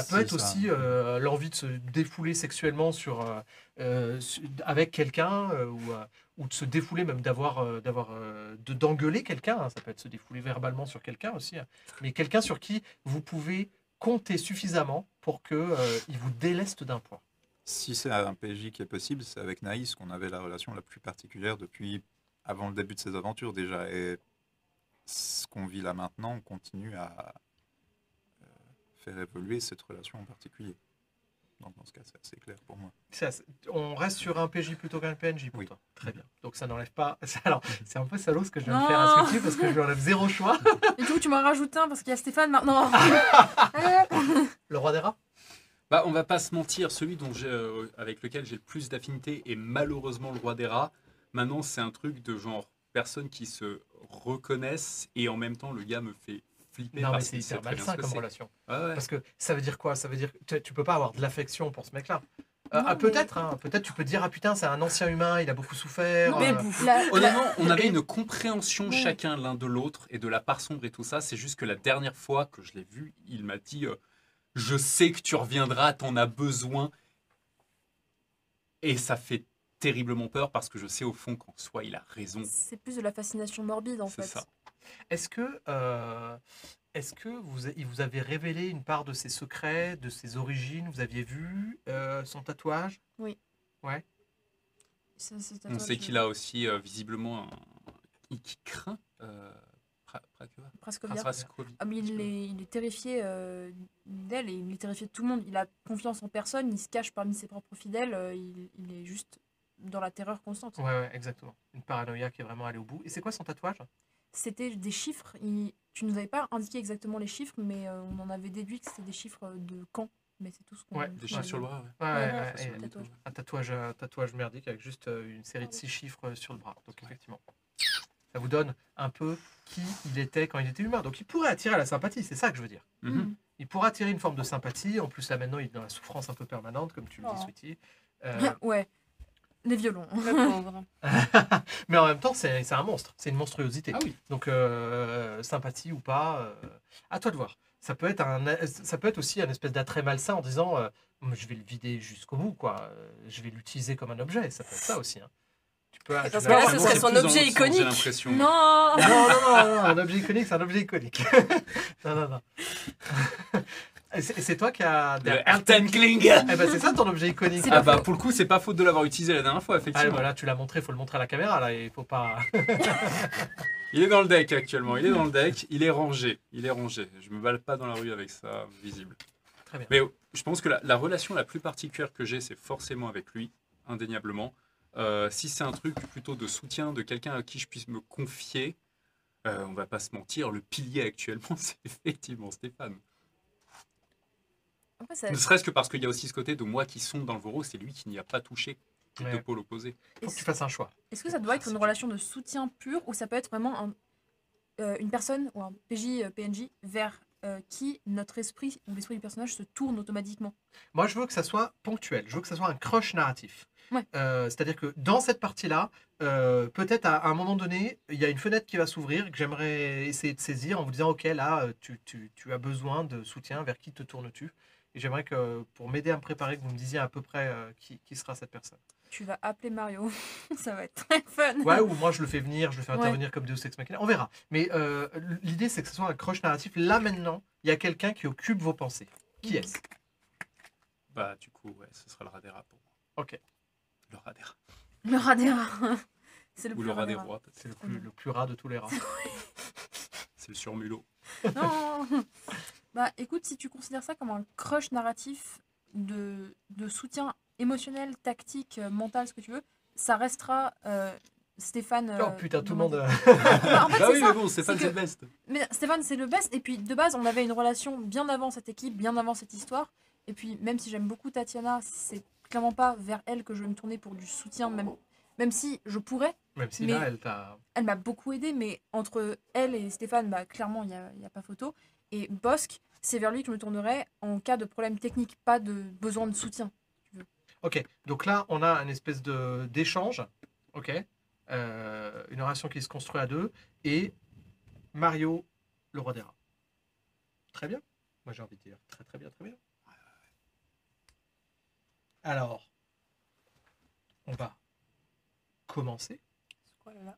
Speaker 1: peut
Speaker 5: C'est
Speaker 1: être
Speaker 5: ça.
Speaker 1: aussi l'envie de se défouler sexuellement avec quelqu'un ou de se défouler, même d'engueuler quelqu'un. Hein. Ça peut être se défouler verbalement sur quelqu'un aussi. Hein. Mais quelqu'un sur qui vous pouvez compter suffisamment pour qu'il vous déleste d'un point.
Speaker 5: Si c'est un PJ qui est possible, c'est avec Naïs qu'on avait la relation la plus particulière depuis avant le début de ses aventures déjà. Et ce qu'on vit là maintenant, on continue à faire évoluer cette relation en particulier. Donc dans ce cas, c'est assez clair pour moi.
Speaker 1: On reste sur un PJ plutôt qu'un PNJ pour
Speaker 5: Oui.
Speaker 1: toi. Très bien. Donc ça n'enlève pas... Alors, c'est un peu salaud ce que je viens de
Speaker 2: Non.
Speaker 1: faire à ce parce que je lui enlève zéro choix.
Speaker 2: Et du coup, tu m'en rajoutes un parce qu'il y a Stéphane maintenant.
Speaker 1: Le roi des rats.
Speaker 3: Bah, on va pas se mentir, celui avec lequel j'ai le plus d'affinité est malheureusement le roi des rats. Maintenant, c'est un truc de genre personnes qui se reconnaissent et en même temps, le gars me fait flipper
Speaker 1: Non, mais
Speaker 3: parce
Speaker 1: c'est
Speaker 3: qu'il sait
Speaker 1: hyper
Speaker 3: très bien
Speaker 1: malsain
Speaker 3: ce que
Speaker 1: comme
Speaker 3: c'est.
Speaker 1: relation.
Speaker 3: Ouais, ouais.
Speaker 1: Parce que ça veut dire quoi? Ça veut dire que tu peux pas avoir de l'affection pour ce mec-là.
Speaker 2: Non, mais-
Speaker 1: Peut-être, hein, peut-être tu peux dire ah putain c'est un ancien humain, il a beaucoup souffert.
Speaker 2: Non,
Speaker 4: Mais
Speaker 1: euh,
Speaker 4: bouffe.
Speaker 3: Honnêtement, on avait une compréhension
Speaker 2: Ouais.
Speaker 3: chacun l'un de l'autre et de la part sombre et tout ça. C'est juste que la dernière fois que je l'ai vu, il m'a dit je sais que tu reviendras, t'en as besoin. Et ça fait terriblement peur parce que je sais au fond qu'en soi, il a raison.
Speaker 2: C'est plus de la fascination morbide en
Speaker 3: C'est
Speaker 2: fait.
Speaker 3: ça.
Speaker 1: Est-ce que il vous avez révélé une part de ses secrets, de ses origines? Vous aviez vu son tatouage?
Speaker 3: On sait qu'il a aussi visiblement qui craint
Speaker 2: presque bien.
Speaker 3: Praskovia.
Speaker 2: Ah, mais il est terrifié d'elle et il est terrifié de tout le monde. Il a confiance en personne, il se cache parmi ses propres fidèles, il est juste dans la terreur constante.
Speaker 1: Ouais, exactement. Une paranoïa qui est vraiment allée au bout. Et c'est quoi son tatouage?
Speaker 2: C'était des chiffres, tu nous avais pas indiqué exactement les chiffres, mais on en avait déduit que c'était des chiffres de camp. Mais c'est tout ce qu'on
Speaker 1: Ouais,
Speaker 3: Des
Speaker 2: qu'on
Speaker 3: chiffres
Speaker 2: avait.
Speaker 3: sur le bras, ouais.
Speaker 1: Ouais,
Speaker 2: sur
Speaker 1: et
Speaker 2: le tatouage.
Speaker 1: un tatouage merdique avec juste une série de 6 chiffres sur le bras. Donc effectivement, ça vous donne un peu qui il était quand il était humain. Donc il pourrait attirer la sympathie, c'est ça que je veux dire.
Speaker 3: Mhm.
Speaker 1: Il pourrait attirer une forme de sympathie. En plus là maintenant il est dans la souffrance un peu permanente, comme tu le dis,
Speaker 2: Oh.
Speaker 1: Sweetie.
Speaker 2: Ouais, les violons.
Speaker 4: Le pauvre.
Speaker 1: Mais en même temps c'est un monstre, c'est une monstruosité.
Speaker 3: Ah oui.
Speaker 1: Donc sympathie ou pas, à toi de voir. Ça peut être aussi un espèce d'attrait malsain en disant je vais le vider jusqu'au bout, quoi. Je vais l'utiliser comme un objet. Ça peut être ça aussi. Hein. Tu peux,
Speaker 4: Parce
Speaker 1: tu
Speaker 4: que
Speaker 1: l'as-
Speaker 4: là,
Speaker 3: Enfin,
Speaker 4: ce
Speaker 3: non,
Speaker 4: serait
Speaker 3: c'est
Speaker 4: son
Speaker 3: plus dans
Speaker 4: objet
Speaker 3: l'autre sens,
Speaker 4: iconique.
Speaker 3: J'ai l'impression.
Speaker 2: Non.
Speaker 1: Non, un objet iconique, c'est un objet iconique. Non. Et c'est toi qui as...
Speaker 3: Le Ertenkling.
Speaker 1: Eh ben, c'est ça ton objet iconique.
Speaker 2: C'est
Speaker 3: Ah
Speaker 2: la
Speaker 3: bah
Speaker 2: faute.
Speaker 3: pour le coup, c'est pas faute de l'avoir utilisé la dernière fois,
Speaker 1: Ah,
Speaker 3: effectivement.
Speaker 1: voilà, tu l'as montré, il faut le montrer à la caméra, là, il faut pas...
Speaker 3: Il est dans le deck actuellement, il est dans le deck, il est rangé, Je me balade pas dans la rue avec ça visible.
Speaker 1: Très bien.
Speaker 3: Mais je pense que la relation la plus particulière que j'ai, c'est forcément avec lui, indéniablement. Si c'est un truc plutôt de soutien de quelqu'un à qui je puisse me confier, on va pas se mentir, le pilier actuellement, c'est effectivement Stéphane.
Speaker 2: Après, ça-
Speaker 3: Ne serait-ce que parce qu'il y a aussi ce côté de moi qui sonde dans le Voro, c'est lui qui n'y a pas touché. Les
Speaker 1: Ouais.
Speaker 3: deux pôles opposés.
Speaker 1: Faut que tu fasses un choix.
Speaker 2: Est-ce que ça doit être une relation de soutien pur ou ça peut être vraiment une personne ou un PJ, PNJ vers qui notre esprit ou l'esprit du personnage se tourne automatiquement?
Speaker 1: Moi, je veux que ça soit ponctuel. Je veux que ça soit un crush narratif.
Speaker 2: Ouais.
Speaker 1: C'est-à-dire que dans cette partie-là, peut-être à un moment donné, il y a une fenêtre qui va s'ouvrir et que j'aimerais essayer de saisir en vous disant, OK, là, tu as besoin de soutien, vers qui te tournes-tu? Et j'aimerais que, pour m'aider à me préparer, que vous me disiez à peu près qui sera cette personne.
Speaker 2: Tu vas appeler Mario. Ça va être très fun.
Speaker 1: Ouais, ou moi, je le fais venir, je le fais
Speaker 2: Ouais.
Speaker 1: intervenir comme Deus Ex Machina. On verra. Mais l'idée, c'est que ce soit un crush narratif. Là, maintenant, il y a quelqu'un qui occupe vos pensées. Qui est-ce?
Speaker 3: Bah du coup, ouais, ce sera le Radera pour moi.
Speaker 1: OK.
Speaker 3: Le Radera.
Speaker 2: Le Radera. C'est le
Speaker 3: Ou
Speaker 2: plus
Speaker 3: le rat des
Speaker 2: Radera.
Speaker 3: rois,
Speaker 1: C'est le plus rat de tous les rats.
Speaker 3: c'est le surmulot.
Speaker 2: Non. Bah écoute, si tu considères ça comme un crush narratif de soutien émotionnel, tactique, mental, ce que tu veux, ça restera Stéphane.
Speaker 1: Oh putain, tout le monde...
Speaker 2: Bah, en fait,
Speaker 3: Bah
Speaker 2: c'est
Speaker 3: oui,
Speaker 2: ça.
Speaker 3: mais bon, Stéphane,
Speaker 2: que-
Speaker 3: c'est le best.
Speaker 2: Mais Stéphane, c'est le best. Et puis, de base, on avait une relation bien avant cette équipe, bien avant cette histoire. Et puis, même si j'aime beaucoup Tatiana, c'est clairement pas vers elle que je vais me tourner pour du soutien, même si je pourrais.
Speaker 1: Même si
Speaker 2: Mais-
Speaker 1: là, elle t'a...
Speaker 2: Elle m'a beaucoup aidé, mais entre elle et Stéphane, bah, clairement, il n'y a pas photo. Et Bosque, c'est vers lui que je me tournerais en cas de problème technique, pas de besoin de soutien.
Speaker 1: Ok, donc là, on a une espèce d'échange, ok, une relation qui se construit à deux, et Mario, le roi des rats. Très bien. Moi, j'ai envie de dire très très bien, très bien. Alors, on va commencer.
Speaker 4: Oh là là.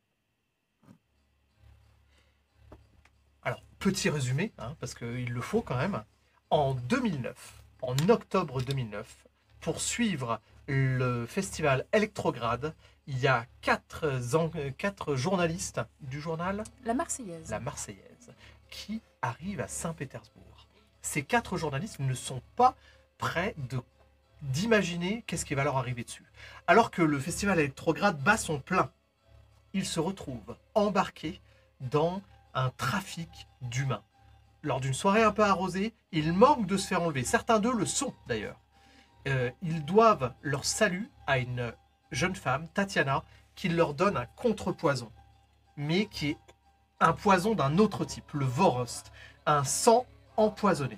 Speaker 1: Alors, petit résumé, hein, parce qu'il le faut quand même. En 2009, en octobre 2009, pour suivre le festival Electrograd, il y a quatre journalistes du journal
Speaker 2: La Marseillaise.
Speaker 1: La Marseillaise qui arrivent à Saint-Pétersbourg. Ces 4 journalistes ne sont pas prêts d'imaginer qu'est-ce qui va leur arriver dessus. Alors que le festival Electrograd bat son plein, ils se retrouvent embarqués dans un trafic d'humains. Lors d'une soirée un peu arrosée, ils manquent de se faire enlever. Certains d'eux le sont d'ailleurs. Ils doivent leur salut à une jeune femme, Tatiana, qui leur donne un contrepoison, mais qui est un poison d'un autre type, le Vorost, un sang empoisonné.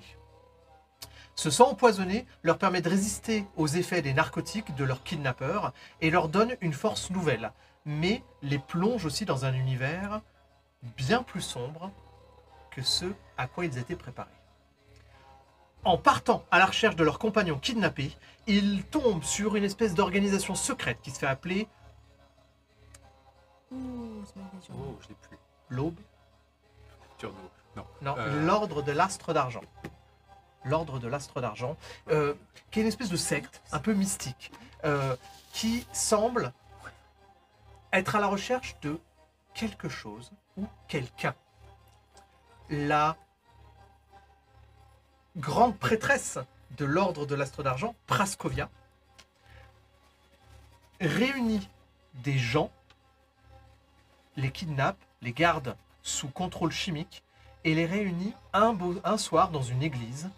Speaker 1: Ce sang empoisonné leur permet de résister aux effets des narcotiques de leurs kidnappeurs et leur donne une force nouvelle, mais les plonge aussi dans un univers bien plus sombre que ce à quoi ils étaient préparés. En partant à la recherche de leurs compagnons kidnappés, ils tombent sur une espèce d'organisation secrète qui se fait appeler
Speaker 2: Ouh, c'est ma question.
Speaker 3: Oh, je l'ai plus.
Speaker 1: l'Aube.
Speaker 3: Turno. Non.
Speaker 1: Non,
Speaker 3: Euh.
Speaker 1: l'Ordre de l'Astre d'Argent. L'Ordre de l'Astre d'Argent, qui est une espèce de secte un peu mystique, qui semble être à la recherche de quelque chose ou quelqu'un. La grande prêtresse de l'Ordre de l'Astre d'Argent, Praskovia, réunit des gens, les kidnappe, les garde sous contrôle chimique et les réunit un soir dans une église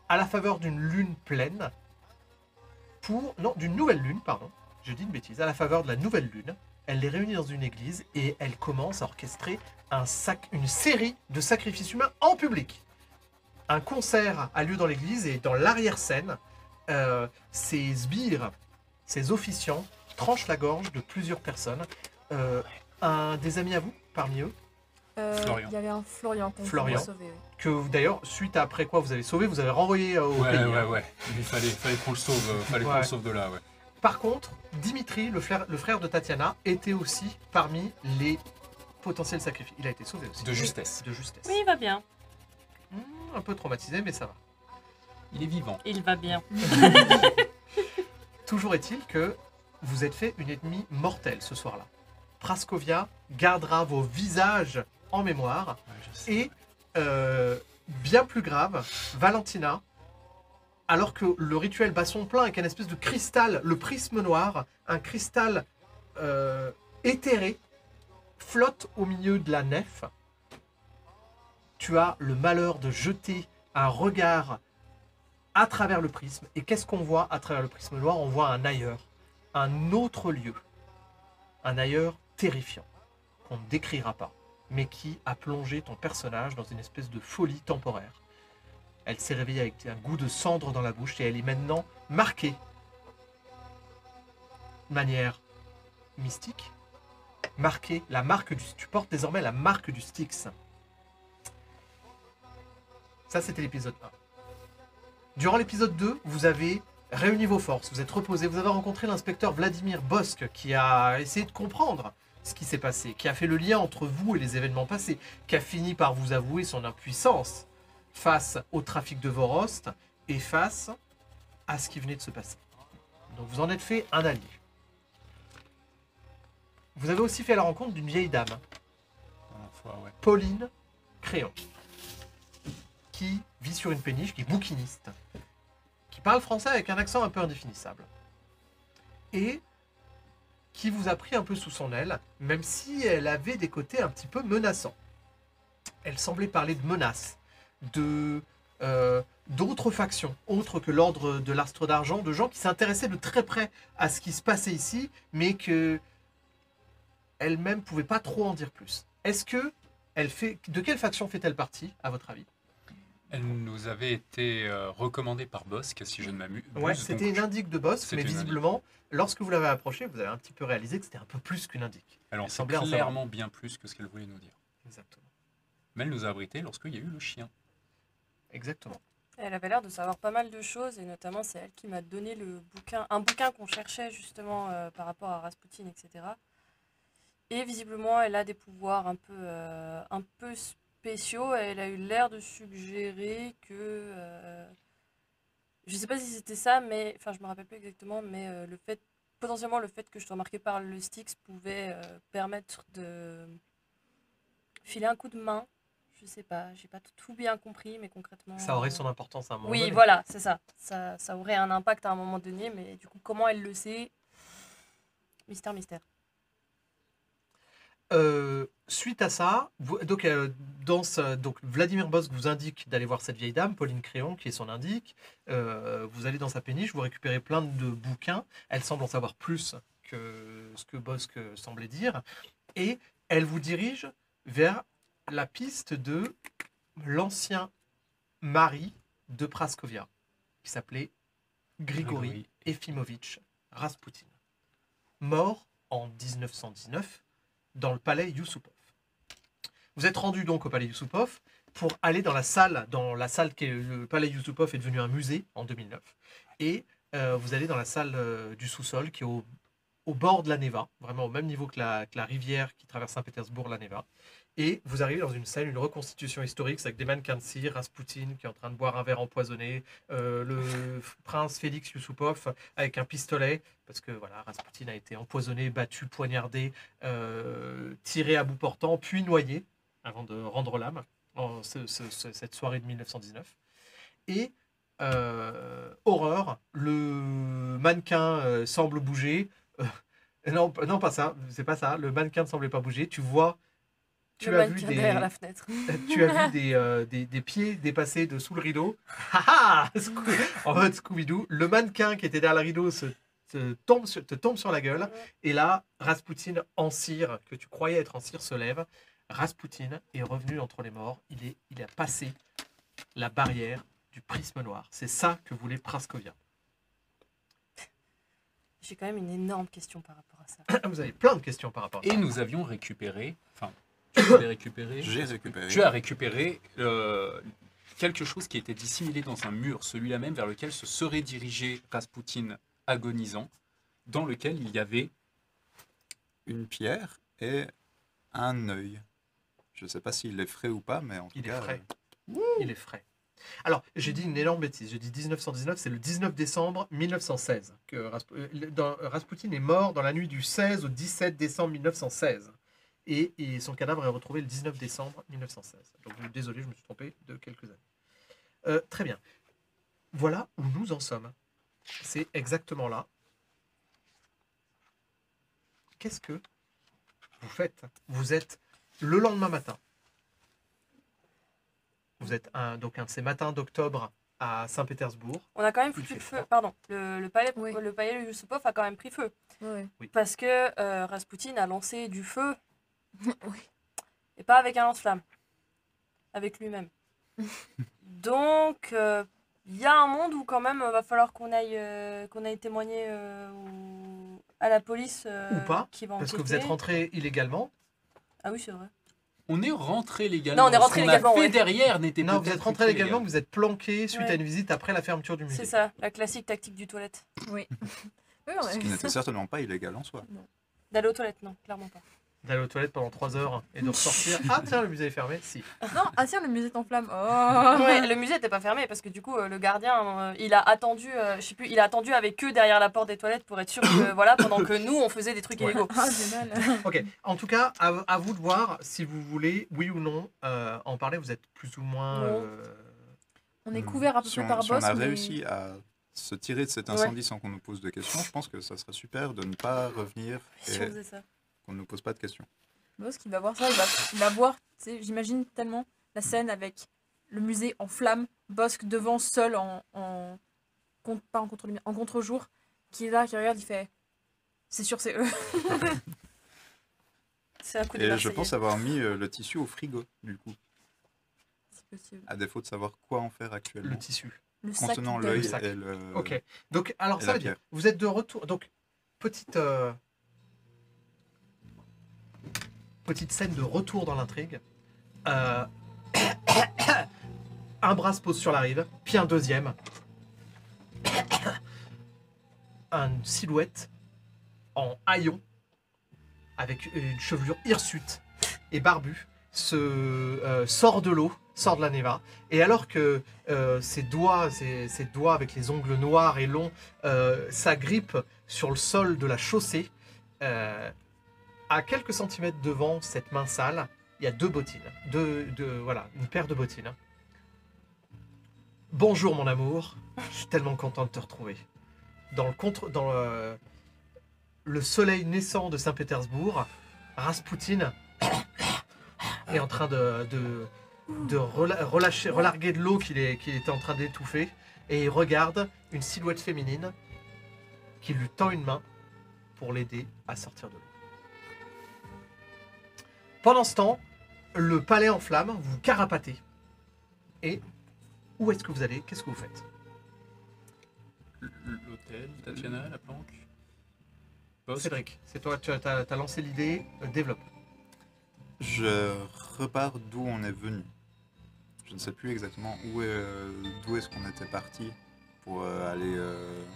Speaker 1: à la faveur d'une lune pleine d'une nouvelle lune, pardon, je dis une bêtise, à la faveur de la nouvelle lune. Elle les réunit dans une église et elle commence à orchestrer une série de sacrifices humains en public. Un concert a lieu dans l'église et dans l'arrière-scène, ces sbires, ces officiants, tranchent la gorge de plusieurs personnes. Un des amis à vous, parmi eux,
Speaker 3: Florian.
Speaker 2: Il y avait un Florian qu'on
Speaker 1: Florian.
Speaker 2: voulait sauver. Oui.
Speaker 1: que d'ailleurs, suite à après quoi vous avez sauvé, vous avez renvoyé au pays.
Speaker 3: Ouais. Il fallait qu'on le sauve. Fallait qu'on
Speaker 1: Ouais.
Speaker 3: le sauve de là, ouais.
Speaker 1: Par contre, Dimitri, le frère de Tatiana, était aussi parmi les potentiels sacrifiés. Il a été sauvé aussi.
Speaker 3: De justesse.
Speaker 1: De justesse.
Speaker 4: Oui, il va bien.
Speaker 1: Un peu traumatisé, mais ça va.
Speaker 3: Il est vivant.
Speaker 4: Il va bien.
Speaker 1: Toujours est-il que vous êtes fait une ennemie mortelle ce soir-là. Praskovia gardera vos visages en mémoire. Et, bien plus grave, Valentina, alors que le rituel bat son plein avec un espèce de cristal, le prisme noir, un cristal éthéré, flotte au milieu de la nef. Tu as le malheur de jeter un regard à travers le prisme. Et qu'est-ce qu'on voit à travers le prisme noir? On voit un ailleurs, un autre lieu. Un ailleurs terrifiant, qu'on ne décrira pas, mais qui a plongé ton personnage dans une espèce de folie temporaire. Elle s'est réveillée avec un goût de cendre dans la bouche et elle est maintenant marquée de manière mystique. Marquée, la marque du... Tu portes désormais la marque du Styx. Ça, c'était l'épisode 1. Durant l'épisode 2, vous avez réuni vos forces, vous êtes reposé, vous avez rencontré l'inspecteur Vladimir Bosk qui a essayé de comprendre ce qui s'est passé, qui a fait le lien entre vous et les événements passés, qui a fini par vous avouer son impuissance face au trafic de Vorost et face à ce qui venait de se passer. Donc vous en êtes fait un allié. Vous avez aussi fait la rencontre d'une vieille dame, Pauline Créon, qui vit sur une péniche, qui est bouquiniste, qui parle français avec un accent un peu indéfinissable, et qui vous a pris un peu sous son aile, même si elle avait des côtés un petit peu menaçants. Elle semblait parler de menaces, d'autres factions, autres que l'ordre de l'Astre d'Argent, de gens qui s'intéressaient de très près à ce qui se passait ici, mais que elle-même ne pouvait pas trop en dire plus. Est-ce que de quelle faction fait-elle partie, à votre avis?
Speaker 6: Elle nous avait été recommandée par Bosk, si je ne m'abuse.
Speaker 1: Ouais, c'était une indique de Bosk,
Speaker 6: C'était
Speaker 1: mais
Speaker 6: une
Speaker 1: visiblement, lorsque vous l'avez approchée, vous avez un petit peu réalisé que c'était un peu plus qu'une indique.
Speaker 6: Elle en
Speaker 1: Elle
Speaker 6: sait
Speaker 1: semblait en savoir.
Speaker 6: clairement bien plus que ce qu'elle voulait nous dire.
Speaker 1: Exactement.
Speaker 6: Mais elle nous a abrités lorsqu'il y a eu le chien.
Speaker 1: Exactement.
Speaker 4: Elle avait l'air de savoir pas mal de choses, et notamment c'est elle qui m'a donné un bouquin qu'on cherchait justement par rapport à Rasputin, etc. Et visiblement, elle a des pouvoirs un peu spéciaux. Elle a eu l'air de suggérer que... je sais pas si c'était ça, mais... Enfin, je me rappelle plus exactement, mais potentiellement le fait que je sois marquée par le Styx pouvait permettre de filer un coup de main. Je sais pas, j'ai pas tout bien compris, mais concrètement...
Speaker 1: Ça aurait son importance à un moment
Speaker 4: Oui,
Speaker 1: donné.
Speaker 4: voilà, c'est ça. Ça aurait un impact à un moment donné, mais du coup, comment elle le sait? Mystère, mystère.
Speaker 1: Suite à ça, donc Vladimir Bosk vous indique d'aller voir cette vieille dame, Pauline Créon, qui est son indique. Vous allez dans sa péniche, vous récupérez plein de bouquins. Elle semble en savoir plus que ce que Bosk semblait dire. Et elle vous dirige vers la piste de l'ancien mari de Praskovia, qui s'appelait Grigori Efimovitch Rasputin, mort en 1919 dans le palais Yusupov. Vous êtes rendu donc au palais Yusupov pour aller dans la salle qui est le palais Yusupov est devenu un musée en 2009. Et vous allez dans la salle du sous-sol qui est au bord de la Neva, vraiment au même niveau que la rivière qui traverse Saint-Pétersbourg, la Neva. Et vous arrivez dans une scène, une reconstitution historique avec des mannequins de cire, Rasputin qui est en train de boire un verre empoisonné, le prince Félix Yusupov avec un pistolet, parce que voilà, Rasputin a été empoisonné, battu, poignardé, tiré à bout portant, puis noyé avant de rendre l'âme en cette soirée de 1919. Et horreur, le mannequin semble bouger. Non, pas ça, c'est pas ça. Le mannequin ne semblait pas bouger. Tu as vu
Speaker 4: derrière la fenêtre.
Speaker 1: Tu as vu des pieds dépasser de sous le rideau. En mode Scooby-Doo. Le mannequin qui était derrière le rideau te tombe sur la gueule. Et là, Rasputin en cire, que tu croyais être en cire, se lève. Rasputin est revenu entre les morts. Il a passé la barrière du prisme noir. C'est ça que voulait Praskovia.
Speaker 4: J'ai quand même une énorme question par rapport à ça.
Speaker 1: Vous avez plein de questions par rapport à ça.
Speaker 6: Et nous avions récupéré... Enfin, tu l'avais récupéré.
Speaker 5: J'ai récupéré.
Speaker 6: Tu as récupéré quelque chose qui était dissimulé dans un mur, celui-là même vers lequel se serait dirigé Rasputin agonisant.
Speaker 3: dans lequel il y avait...
Speaker 5: Une pierre et un œil. Je ne sais pas s'il est frais ou pas, mais en tout
Speaker 1: Il est
Speaker 5: cas...
Speaker 1: frais. Il est frais. Alors, j'ai dit une énorme bêtise. J'ai dit 1919, c'est le 19 décembre 1916 que Rasputin est mort dans la nuit du 16 au 17 décembre 1916. Et son cadavre est retrouvé le 19 décembre 1916. Donc, désolé, je me suis trompé de quelques années. Très bien. Voilà où nous en sommes. C'est exactement là. Qu'est-ce que vous faites? Vous êtes le lendemain matin. Vous êtes donc un de ces matins d'octobre à Saint-Pétersbourg.
Speaker 4: On a quand même
Speaker 1: Il
Speaker 4: foutu
Speaker 1: fait
Speaker 4: le feu.
Speaker 1: froid.
Speaker 4: Pardon, le palais,
Speaker 2: Oui.
Speaker 4: le palais de Yusupov a quand même pris feu.
Speaker 2: Ouais.
Speaker 4: Parce que Rasputin a lancé du feu
Speaker 2: Oui.
Speaker 4: et pas avec un lance-flamme. Avec lui-même. Donc, il y a un monde où quand même va falloir qu'on aille témoigner à la police
Speaker 1: Ou pas,
Speaker 4: qui va
Speaker 1: Parce que vous
Speaker 4: enquêter.
Speaker 1: êtes rentré illégalement.
Speaker 4: Ah oui, c'est vrai.
Speaker 3: On est rentré légalement.
Speaker 4: Non, on est rentré
Speaker 3: Ce qu'on
Speaker 4: légalement,
Speaker 3: a fait
Speaker 4: ouais.
Speaker 3: derrière n'était
Speaker 1: Non, vous
Speaker 3: peut-être
Speaker 1: êtes rentré
Speaker 3: plus
Speaker 1: légalement,
Speaker 3: légal.
Speaker 1: vous êtes planqué suite
Speaker 4: Ouais.
Speaker 1: à une visite après la fermeture du musée.
Speaker 4: C'est ça, la classique tactique du toilette.
Speaker 2: Oui. Oui,
Speaker 5: Ce qui n'était certainement pas illégal en soi.
Speaker 4: D'aller aux toilettes, non, clairement pas.
Speaker 1: D'aller aux toilettes pendant 3 heures et de ressortir. Ah tiens, le musée est fermé. Si.
Speaker 2: Non, ah tiens, le musée est en flamme. Oh.
Speaker 4: Ouais, le musée n'était pas fermé parce que du coup, le gardien, il a attendu, je sais plus, il a attendu avec eux derrière la porte des toilettes pour être sûr que, voilà, pendant que nous, on faisait des trucs
Speaker 1: Ouais.
Speaker 4: illégaux.
Speaker 2: Ah, j'ai mal.
Speaker 1: Ok. En tout cas, à vous de voir si vous voulez, oui ou non, en parler. Vous êtes plus ou moins.
Speaker 4: Non.
Speaker 2: On est couvert à peu
Speaker 5: Si
Speaker 2: près
Speaker 5: on,
Speaker 2: par
Speaker 5: si on
Speaker 2: boss,
Speaker 5: a
Speaker 2: mais...
Speaker 5: réussi à se tirer de cet incendie sans qu'on nous pose de questions, je pense que ça serait super de ne pas revenir
Speaker 4: Si on
Speaker 5: et
Speaker 4: faisait ça.
Speaker 5: qu'on ne nous pose pas de questions.
Speaker 2: Boss qui va voir ça, il va voir, tu sais, j'imagine tellement la scène avec le musée en flammes, Bosque devant, seul, pas en contre-lumière, en contre-jour, qui est là, qui regarde, il fait... C'est sûr, c'est eux.
Speaker 4: C'est un coup de
Speaker 5: Et je
Speaker 4: Marseillais.
Speaker 5: pense avoir mis le tissu au frigo, du coup,
Speaker 2: C'est possible.
Speaker 5: à défaut de savoir quoi en faire actuellement.
Speaker 1: Le tissu.
Speaker 2: Le sac
Speaker 5: Contenant
Speaker 2: d'œil.
Speaker 5: l'œil
Speaker 1: Le sac.
Speaker 5: et le...
Speaker 1: Ok. Donc, alors
Speaker 5: et
Speaker 1: ça
Speaker 5: la
Speaker 1: veut dire,
Speaker 5: pierre.
Speaker 1: vous êtes de retour. Donc, petite scène de retour dans l'intrigue. Un bras se pose sur la rive, puis un deuxième. Une silhouette en haillons, avec une chevelure hirsute et barbue, sort de l'eau, sort de la Neva. Et alors que ses doigts avec les ongles noirs et longs s'agrippent sur le sol de la chaussée, à quelques centimètres devant cette main sale, il y a deux bottines. Voilà, une paire de bottines. Bonjour mon amour, je suis tellement content de te retrouver. Dans le soleil naissant de Saint-Pétersbourg, Rasputin est en train de relarguer de l'eau qu'il était en train d'étouffer, et il regarde une silhouette féminine qui lui tend une main pour l'aider à sortir de l'eau. Pendant ce temps, le palais en flammes, vous vous carapatez. Et où est-ce que vous allez? Qu'est-ce que vous faites?
Speaker 3: L'hôtel, Tatiana, la planque. Boss.
Speaker 1: Cédric, c'est toi, tu as lancé l'idée, développe.
Speaker 5: Je repars d'où on est venu. Je ne sais plus exactement d'où est-ce qu'on était parti pour aller...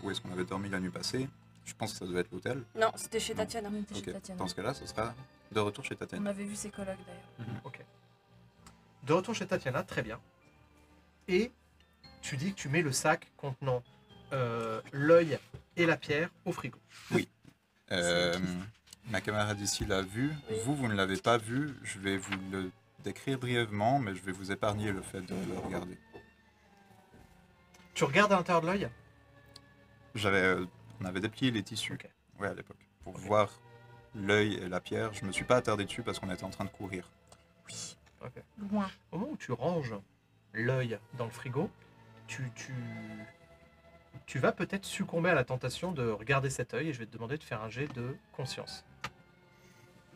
Speaker 5: où est-ce qu'on avait dormi la nuit passée. Je pense que ça devait être l'hôtel.
Speaker 4: Non, c'était chez Tatiana.
Speaker 2: On était chez
Speaker 5: Ok.
Speaker 2: Tatiana.
Speaker 5: Dans ce cas-là, ce sera de retour chez
Speaker 2: On
Speaker 5: Tatiana.
Speaker 2: avait vu ses collègues d'ailleurs.
Speaker 1: Ok. De retour chez Tatiana, très bien. Et tu dis que tu mets le sac contenant l'œil et la pierre au frigo.
Speaker 5: Ma camarade ici l'a vu.
Speaker 4: Oui.
Speaker 5: Vous ne l'avez pas vu. Je vais vous le décrire brièvement, mais je vais vous épargner le fait de le regarder.
Speaker 1: Tu regardes à l'intérieur de l'œil?
Speaker 5: On avait déplié les tissus,
Speaker 1: Ok.
Speaker 5: ouais, à l'époque, pour
Speaker 1: Ok.
Speaker 5: voir l'œil et la pierre. Je me suis pas attardé dessus parce qu'on était en train de courir.
Speaker 1: Ok.
Speaker 2: Loin.
Speaker 1: Au moment où tu ranges l'œil dans le frigo, tu vas peut-être succomber à la tentation de regarder cet œil, et je vais te demander de faire un jet de conscience.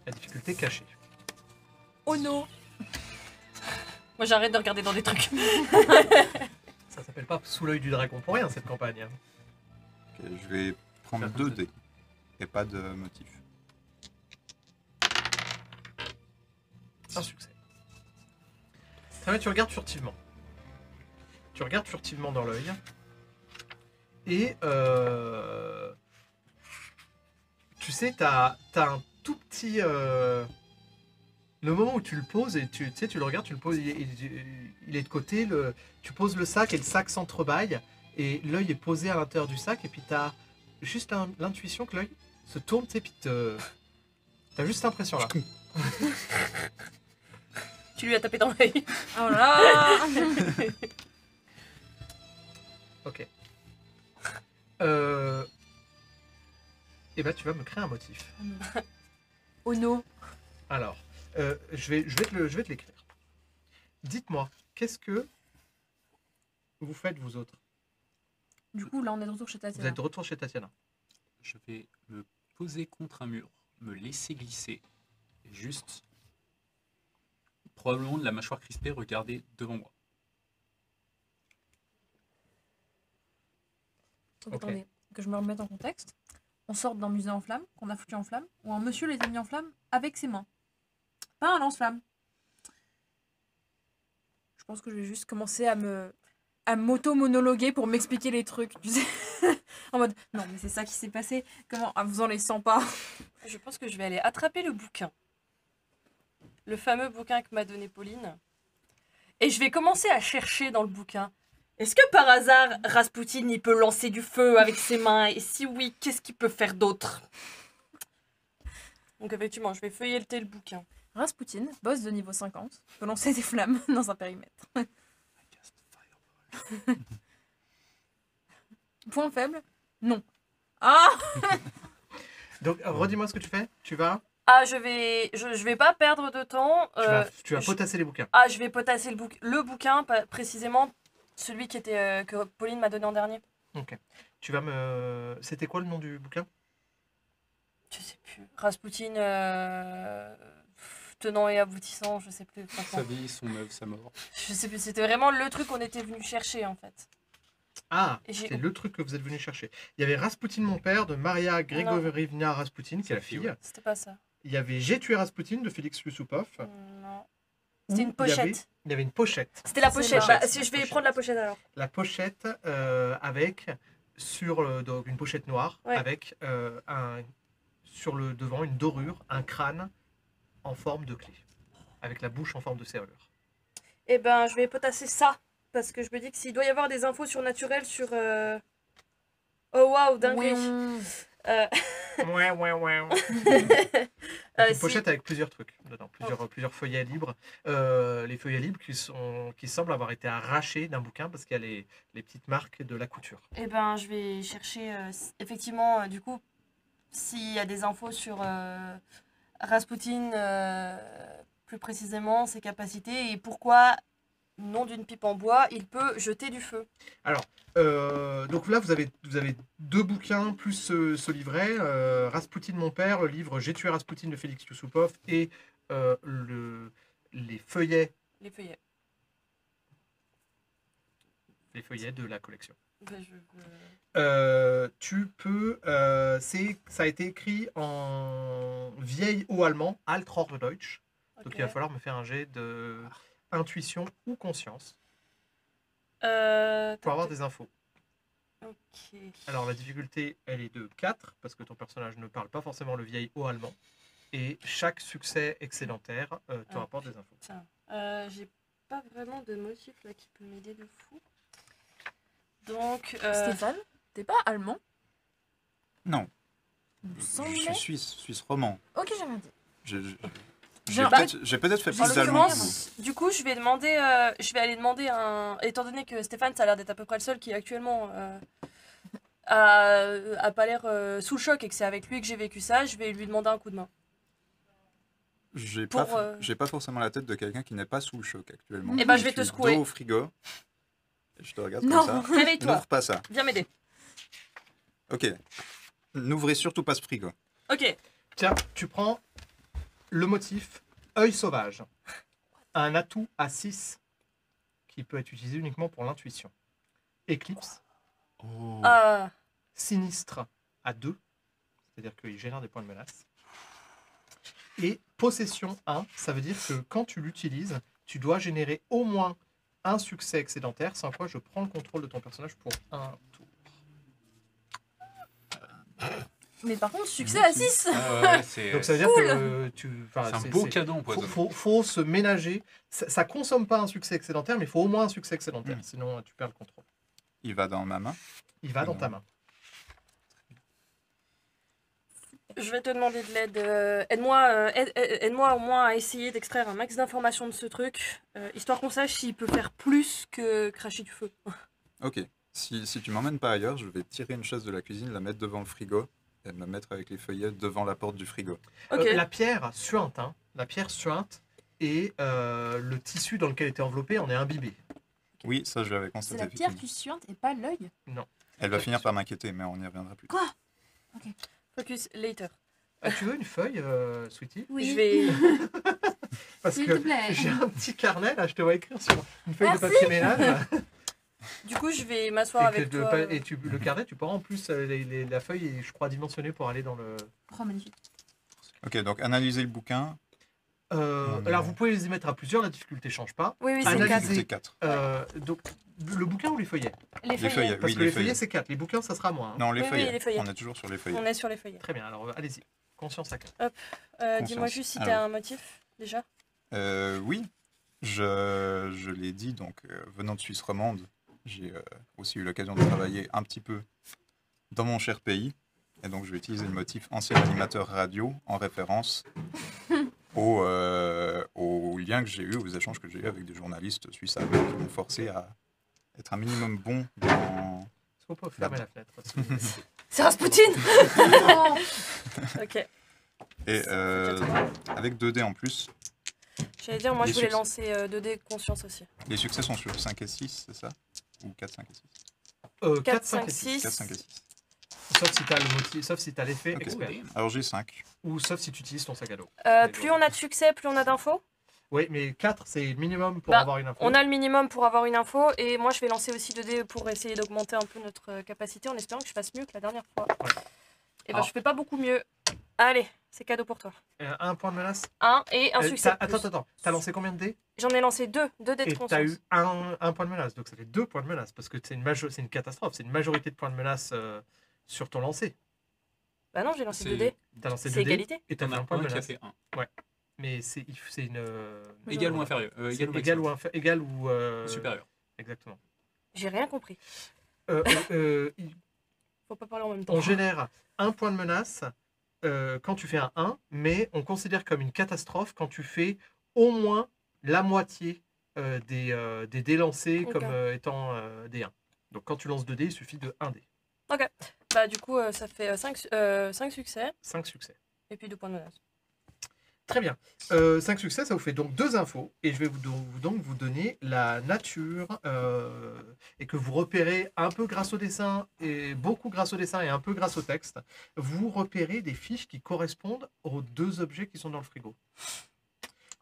Speaker 1: La difficulté cachée.
Speaker 2: Oh non.
Speaker 4: Moi, j'arrête de regarder dans des trucs.
Speaker 1: Ça s'appelle pas sous l'œil du dragon pour rien cette campagne. Hein.
Speaker 5: Ok, je vais prendre 2 dés et pas de motif.
Speaker 1: Un succès. Très bien, tu regardes furtivement. Tu regardes furtivement dans l'œil. Et tu sais, t'as un tout petit... Le moment où tu le poses et tu sais, tu le regardes, tu le poses, il est de côté, tu poses le sac et le sac s'entrebâille et l'œil est posé à l'intérieur du sac et puis t'as juste l'intuition que l'œil se tourne, tu sais, puis t'as juste l'impression là.
Speaker 4: Tu lui as tapé dans l'œil.
Speaker 2: Oh là là.
Speaker 1: Ok. Et bah tu vas me créer un motif.
Speaker 2: Oh no.
Speaker 1: Alors, je vais te l'écrire. Dites-moi, qu'est-ce que vous faites vous autres?
Speaker 2: Du coup, là, on est de retour chez
Speaker 1: Vous
Speaker 2: Tatiana.
Speaker 1: êtes de retour chez Tatiana.
Speaker 6: Je vais me poser contre un mur, me laisser glisser, et juste, probablement de la mâchoire crispée, regarder devant moi.
Speaker 2: Donc,
Speaker 1: Ok.
Speaker 2: attendez, que je me remette en contexte. On sort d'un musée en flammes, qu'on a foutu en flammes, où un monsieur les a mis en flammes avec ses mains. Pas un lance-flamme. Je pense que je vais juste commencer à m'auto-monologuer pour m'expliquer les trucs. Tu sais en mode, non, mais c'est ça qui s'est passé. Comment? En faisant les 100 pas.
Speaker 4: Je pense que je vais aller attraper le bouquin. Le fameux bouquin que m'a donné Pauline. Et je vais commencer à chercher dans le bouquin. Est-ce que par hasard, Rasputin, il peut lancer du feu avec ses mains? Et si oui, qu'est-ce qu'il peut faire d'autre? Donc effectivement, je vais feuilleter le bouquin.
Speaker 2: Rasputin, boss de niveau 50, peut lancer des flammes dans un périmètre. Point faible? Non. Ah!
Speaker 1: Donc, redis-moi ce que tu fais. Tu vas
Speaker 4: Ah, je vais pas perdre de temps.
Speaker 1: tu vas potasser les bouquins.
Speaker 4: Ah, je vais potasser le bouquin, précisément celui qui était que Pauline m'a donné en dernier.
Speaker 1: Ok. Tu vas me... C'était quoi le nom du bouquin?
Speaker 4: Je sais plus. Rasputin, tenant et aboutissant, je sais plus. franchement.
Speaker 6: Sa vie, son œuvre, sa mort.
Speaker 4: Je sais plus, c'était vraiment le truc qu'on était venu chercher en fait.
Speaker 1: Ah,
Speaker 4: Et j'ai-
Speaker 1: c'est le truc que vous êtes venu chercher. Il y avait Rasputin, mon père, de Maria Grigorievna Rasputin, qui est la fille.
Speaker 4: C'était pas ça.
Speaker 1: Il y avait J'ai tué Rasputin de Félix Yusupov.
Speaker 4: Non.
Speaker 1: Ou
Speaker 4: C'était une pochette.
Speaker 1: Il y avait une pochette.
Speaker 4: C'était la
Speaker 2: C'est
Speaker 4: pochette.
Speaker 2: la
Speaker 4: Bah,
Speaker 1: pochette,
Speaker 4: si
Speaker 1: la
Speaker 4: je vais
Speaker 1: pochette.
Speaker 4: prendre la pochette alors.
Speaker 1: La pochette avec, donc une pochette noire,
Speaker 4: Ouais.
Speaker 1: avec sur le devant une dorure, un crâne en forme de clé, avec la bouche en forme de serrure.
Speaker 4: Eh ben, je vais potasser ça. Parce que je me dis que s'il doit y avoir des infos surnaturelles sur. Oh waouh, dinguerie. Euh,
Speaker 1: Ouais. Une
Speaker 4: si-
Speaker 1: pochette avec plusieurs trucs dedans, plusieurs feuillets libres. Les feuillets libres qui semblent avoir été arrachés d'un bouquin parce qu'il y a les petites marques de la couture.
Speaker 4: Eh ben, je vais chercher, effectivement, du coup, s'il y a des infos sur Rasputin, plus précisément, ses capacités et pourquoi, nom d'une pipe en bois, il peut jeter du feu.
Speaker 1: Donc là, vous avez deux bouquins plus ce livret, Rasputin, mon père, le livre J'ai tué Rasputin de Félix Yusupov et les feuillets
Speaker 4: Les feuillets.
Speaker 1: de la collection.
Speaker 4: Ben, je veux-
Speaker 1: Tu peux, ça a été écrit en vieil haut allemand, Althochdeutsch. Donc
Speaker 4: Ok.
Speaker 1: il va falloir me faire un jet de intuition ou conscience pour avoir des infos.
Speaker 4: Ok.
Speaker 1: Alors la difficulté, elle est de 4, parce que ton personnage ne parle pas forcément le vieil haut allemand. Et chaque succès excédentaire te
Speaker 4: Ah.
Speaker 1: rapporte des infos.
Speaker 4: Tiens, j'ai pas vraiment de motif là qui peut m'aider de fou. Donc,
Speaker 2: Stéphane, t'es pas allemand?
Speaker 5: Non,
Speaker 2: Il me
Speaker 5: je
Speaker 2: semblait.
Speaker 5: suis suisse romand.
Speaker 2: Ok, j'ai rien dit.
Speaker 5: J'ai peut-être fait
Speaker 4: en
Speaker 5: plus d'allemand que vous.
Speaker 4: l'occurrence, du coup, je vais aller demander étant donné que Stéphane, ça a l'air d'être à peu près le seul qui actuellement a pas l'air sous le choc et que c'est avec lui que j'ai vécu ça, je vais lui demander un coup de main.
Speaker 5: J'ai
Speaker 4: Pour,
Speaker 5: pas forcément la tête de quelqu'un qui n'est pas sous le choc actuellement.
Speaker 4: Eh ben, je vais te
Speaker 5: suis
Speaker 4: secouer.
Speaker 5: dos au frigo. Je te regarde
Speaker 2: Non.
Speaker 5: comme ça.
Speaker 4: Réveille-toi,
Speaker 5: N'ouvre pas ça.
Speaker 4: viens m'aider.
Speaker 5: Ok. N'ouvrez surtout pas ce frigo.
Speaker 4: Ok,
Speaker 1: Tiens, tu prends le motif œil sauvage. Un atout à 6 qui peut être utilisé uniquement pour l'intuition. Éclipse,
Speaker 6: Oh.
Speaker 1: sinistre à 2, c'est-à-dire qu'il génère des points de menace. Et possession 1, ça veut dire que quand tu l'utilises, tu dois générer au moins un succès excédentaire, sans quoi je prends le contrôle de ton personnage pour un tour.
Speaker 2: Mais par contre, succès à 6.
Speaker 3: C'est
Speaker 1: Donc ça veut dire que
Speaker 3: un beau cadeau empoisonné.
Speaker 1: faut se ménager. Ça consomme pas un succès excédentaire, mais il faut au moins un succès excédentaire, sinon tu perds le contrôle.
Speaker 5: Il va dans ma main.
Speaker 1: Il va dans ta main.
Speaker 4: Je vais te demander de l'aide. Aide-moi au moins à essayer d'extraire un max d'informations de ce truc, histoire qu'on sache s'il peut faire plus que cracher du feu.
Speaker 5: Ok. Si tu m'emmènes pas ailleurs, je vais tirer une chaise de la cuisine, la mettre devant le frigo et me mettre avec les feuillets devant la porte du frigo.
Speaker 4: Ok.
Speaker 1: La pierre suinte, hein. La pierre suinte et le tissu dans lequel elle était enveloppée en est imbibé.
Speaker 5: Oui, ça je l'avais
Speaker 2: C'est
Speaker 5: constaté.
Speaker 2: la pierre
Speaker 5: effectivement.
Speaker 2: qui suinte et pas l'œil.
Speaker 5: Elle va finir par m'inquiéter, mais on y reviendra plus.
Speaker 2: Quoi?
Speaker 4: Focus later.
Speaker 1: Tu veux une feuille, Sweetie?
Speaker 2: Oui.
Speaker 4: Je vais.
Speaker 1: Parce
Speaker 2: S'il
Speaker 1: que
Speaker 2: te plaît.
Speaker 1: j'ai un petit carnet, là, je te vois écrire sur une feuille
Speaker 2: Merci.
Speaker 1: de papier ménage.
Speaker 4: Du coup, je vais m'asseoir avec toi.
Speaker 1: Et le carnet, tu pourras en plus, la feuille est, je crois, dimensionnée pour aller dans le...
Speaker 2: Oh, magnifique.
Speaker 5: Ok, donc analyser le bouquin.
Speaker 1: Alors, vous pouvez les y mettre à plusieurs, la difficulté change pas.
Speaker 4: Oui, c'est
Speaker 1: Analyser.
Speaker 4: 4.
Speaker 5: C'est 4.
Speaker 1: Donc, le bouquin ou les feuillets?
Speaker 4: Les feuillets.
Speaker 5: feuillets.
Speaker 1: Parce
Speaker 5: Oui,
Speaker 1: que
Speaker 5: les
Speaker 1: les feuillets,
Speaker 5: feuillets.
Speaker 1: c'est 4. Les bouquins, ça sera moins. Hein.
Speaker 5: Non, les
Speaker 4: Oui,
Speaker 5: feuillets.
Speaker 4: les feuillets.
Speaker 5: On est toujours sur les feuillets.
Speaker 4: On est sur les feuillets.
Speaker 1: Très bien, alors allez-y. Conscience à 4.
Speaker 4: Dis-moi
Speaker 5: Conscience.
Speaker 4: juste si
Speaker 5: Alors.
Speaker 4: t'as un motif, déjà.
Speaker 5: Oui, je l'ai dit, donc venant de Suisse romande, j'ai aussi eu l'occasion de travailler un petit peu dans mon cher pays. Et donc je vais utiliser le motif ancien animateur radio en référence aux liens que j'ai eu, aux échanges que j'ai eu avec des journalistes suisses allemands qui m'ont forcé à être un minimum bon dans...
Speaker 1: Est-ce qu'on peut fermer la fenêtre s'il vous plaît?
Speaker 4: C'est Rasputin.
Speaker 2: Oh.
Speaker 4: Ok.
Speaker 5: Et avec 2 dés en plus,
Speaker 4: J'allais dire, moi,
Speaker 5: Les
Speaker 4: je voulais
Speaker 5: succès.
Speaker 4: lancer 2D conscience aussi.
Speaker 5: les succès sont sur 5 et 6, c'est ça? Ou 4, 5 et 6?
Speaker 1: 4, 5 et 6.
Speaker 5: 4, 5 et 6.
Speaker 1: Sauf si t'as le motif, sauf si t'as l'effet
Speaker 5: Ok.
Speaker 1: expert.
Speaker 5: Alors j'ai 5.
Speaker 1: Ou sauf si tu utilises ton sac à dos.
Speaker 4: Plus on a de succès, plus on a d'infos.
Speaker 1: Oui, mais 4, c'est le minimum pour
Speaker 4: Bah,
Speaker 1: avoir une info.
Speaker 4: On a le minimum pour avoir une info, et moi, je vais lancer aussi 2D pour essayer d'augmenter un peu notre capacité, en espérant que je fasse mieux que la dernière fois.
Speaker 1: Ouais.
Speaker 4: Et ben,
Speaker 1: Alors.
Speaker 4: je fais pas beaucoup mieux. Allez, c'est cadeau pour toi.
Speaker 1: Un point de menace.
Speaker 4: 1 et un succès. de plus.
Speaker 1: Attends. T'as lancé combien de dés?
Speaker 4: J'en ai lancé 2 dés de
Speaker 1: Et
Speaker 4: conscience.
Speaker 1: t'as eu un point de menace. Donc ça fait 2 points de menace. Parce que c'est une catastrophe. C'est une majorité de points de menace sur ton lancer.
Speaker 4: Bah non, j'ai lancé
Speaker 3: C'est-
Speaker 4: 2 dés.
Speaker 1: T'as lancé
Speaker 4: C'est
Speaker 1: 2 dés
Speaker 4: égalité.
Speaker 1: et t'as
Speaker 3: T'en
Speaker 1: fait
Speaker 3: as
Speaker 1: un point de
Speaker 3: un qui a
Speaker 1: menace.
Speaker 3: fait 1.
Speaker 1: Mais c'est une...
Speaker 3: Égal ou inférieur.
Speaker 1: c'est
Speaker 3: Égal ou
Speaker 1: égal
Speaker 3: maximum.
Speaker 1: égal ou
Speaker 3: Supérieur.
Speaker 1: Exactement.
Speaker 4: J'ai rien compris. Faut pas parler en même temps.
Speaker 1: On génère un point de menace quand tu fais un 1, mais on considère comme une catastrophe quand tu fais au moins la moitié des dés lancés
Speaker 4: Ok.
Speaker 1: comme étant des 1. Donc quand tu lances 2 dés, il suffit de 1 dé.
Speaker 4: Bah du coup, ça fait 5 succès,
Speaker 1: 5 succès.
Speaker 4: et puis 2 points de menace.
Speaker 1: Très bien. 5 succès, ça vous fait donc 2 infos. Et je vais donc vous donner la nature et que vous repérez un peu grâce au dessin, et beaucoup grâce au dessin et un peu grâce au texte. Vous repérez des fiches qui correspondent aux 2 objets qui sont dans le frigo.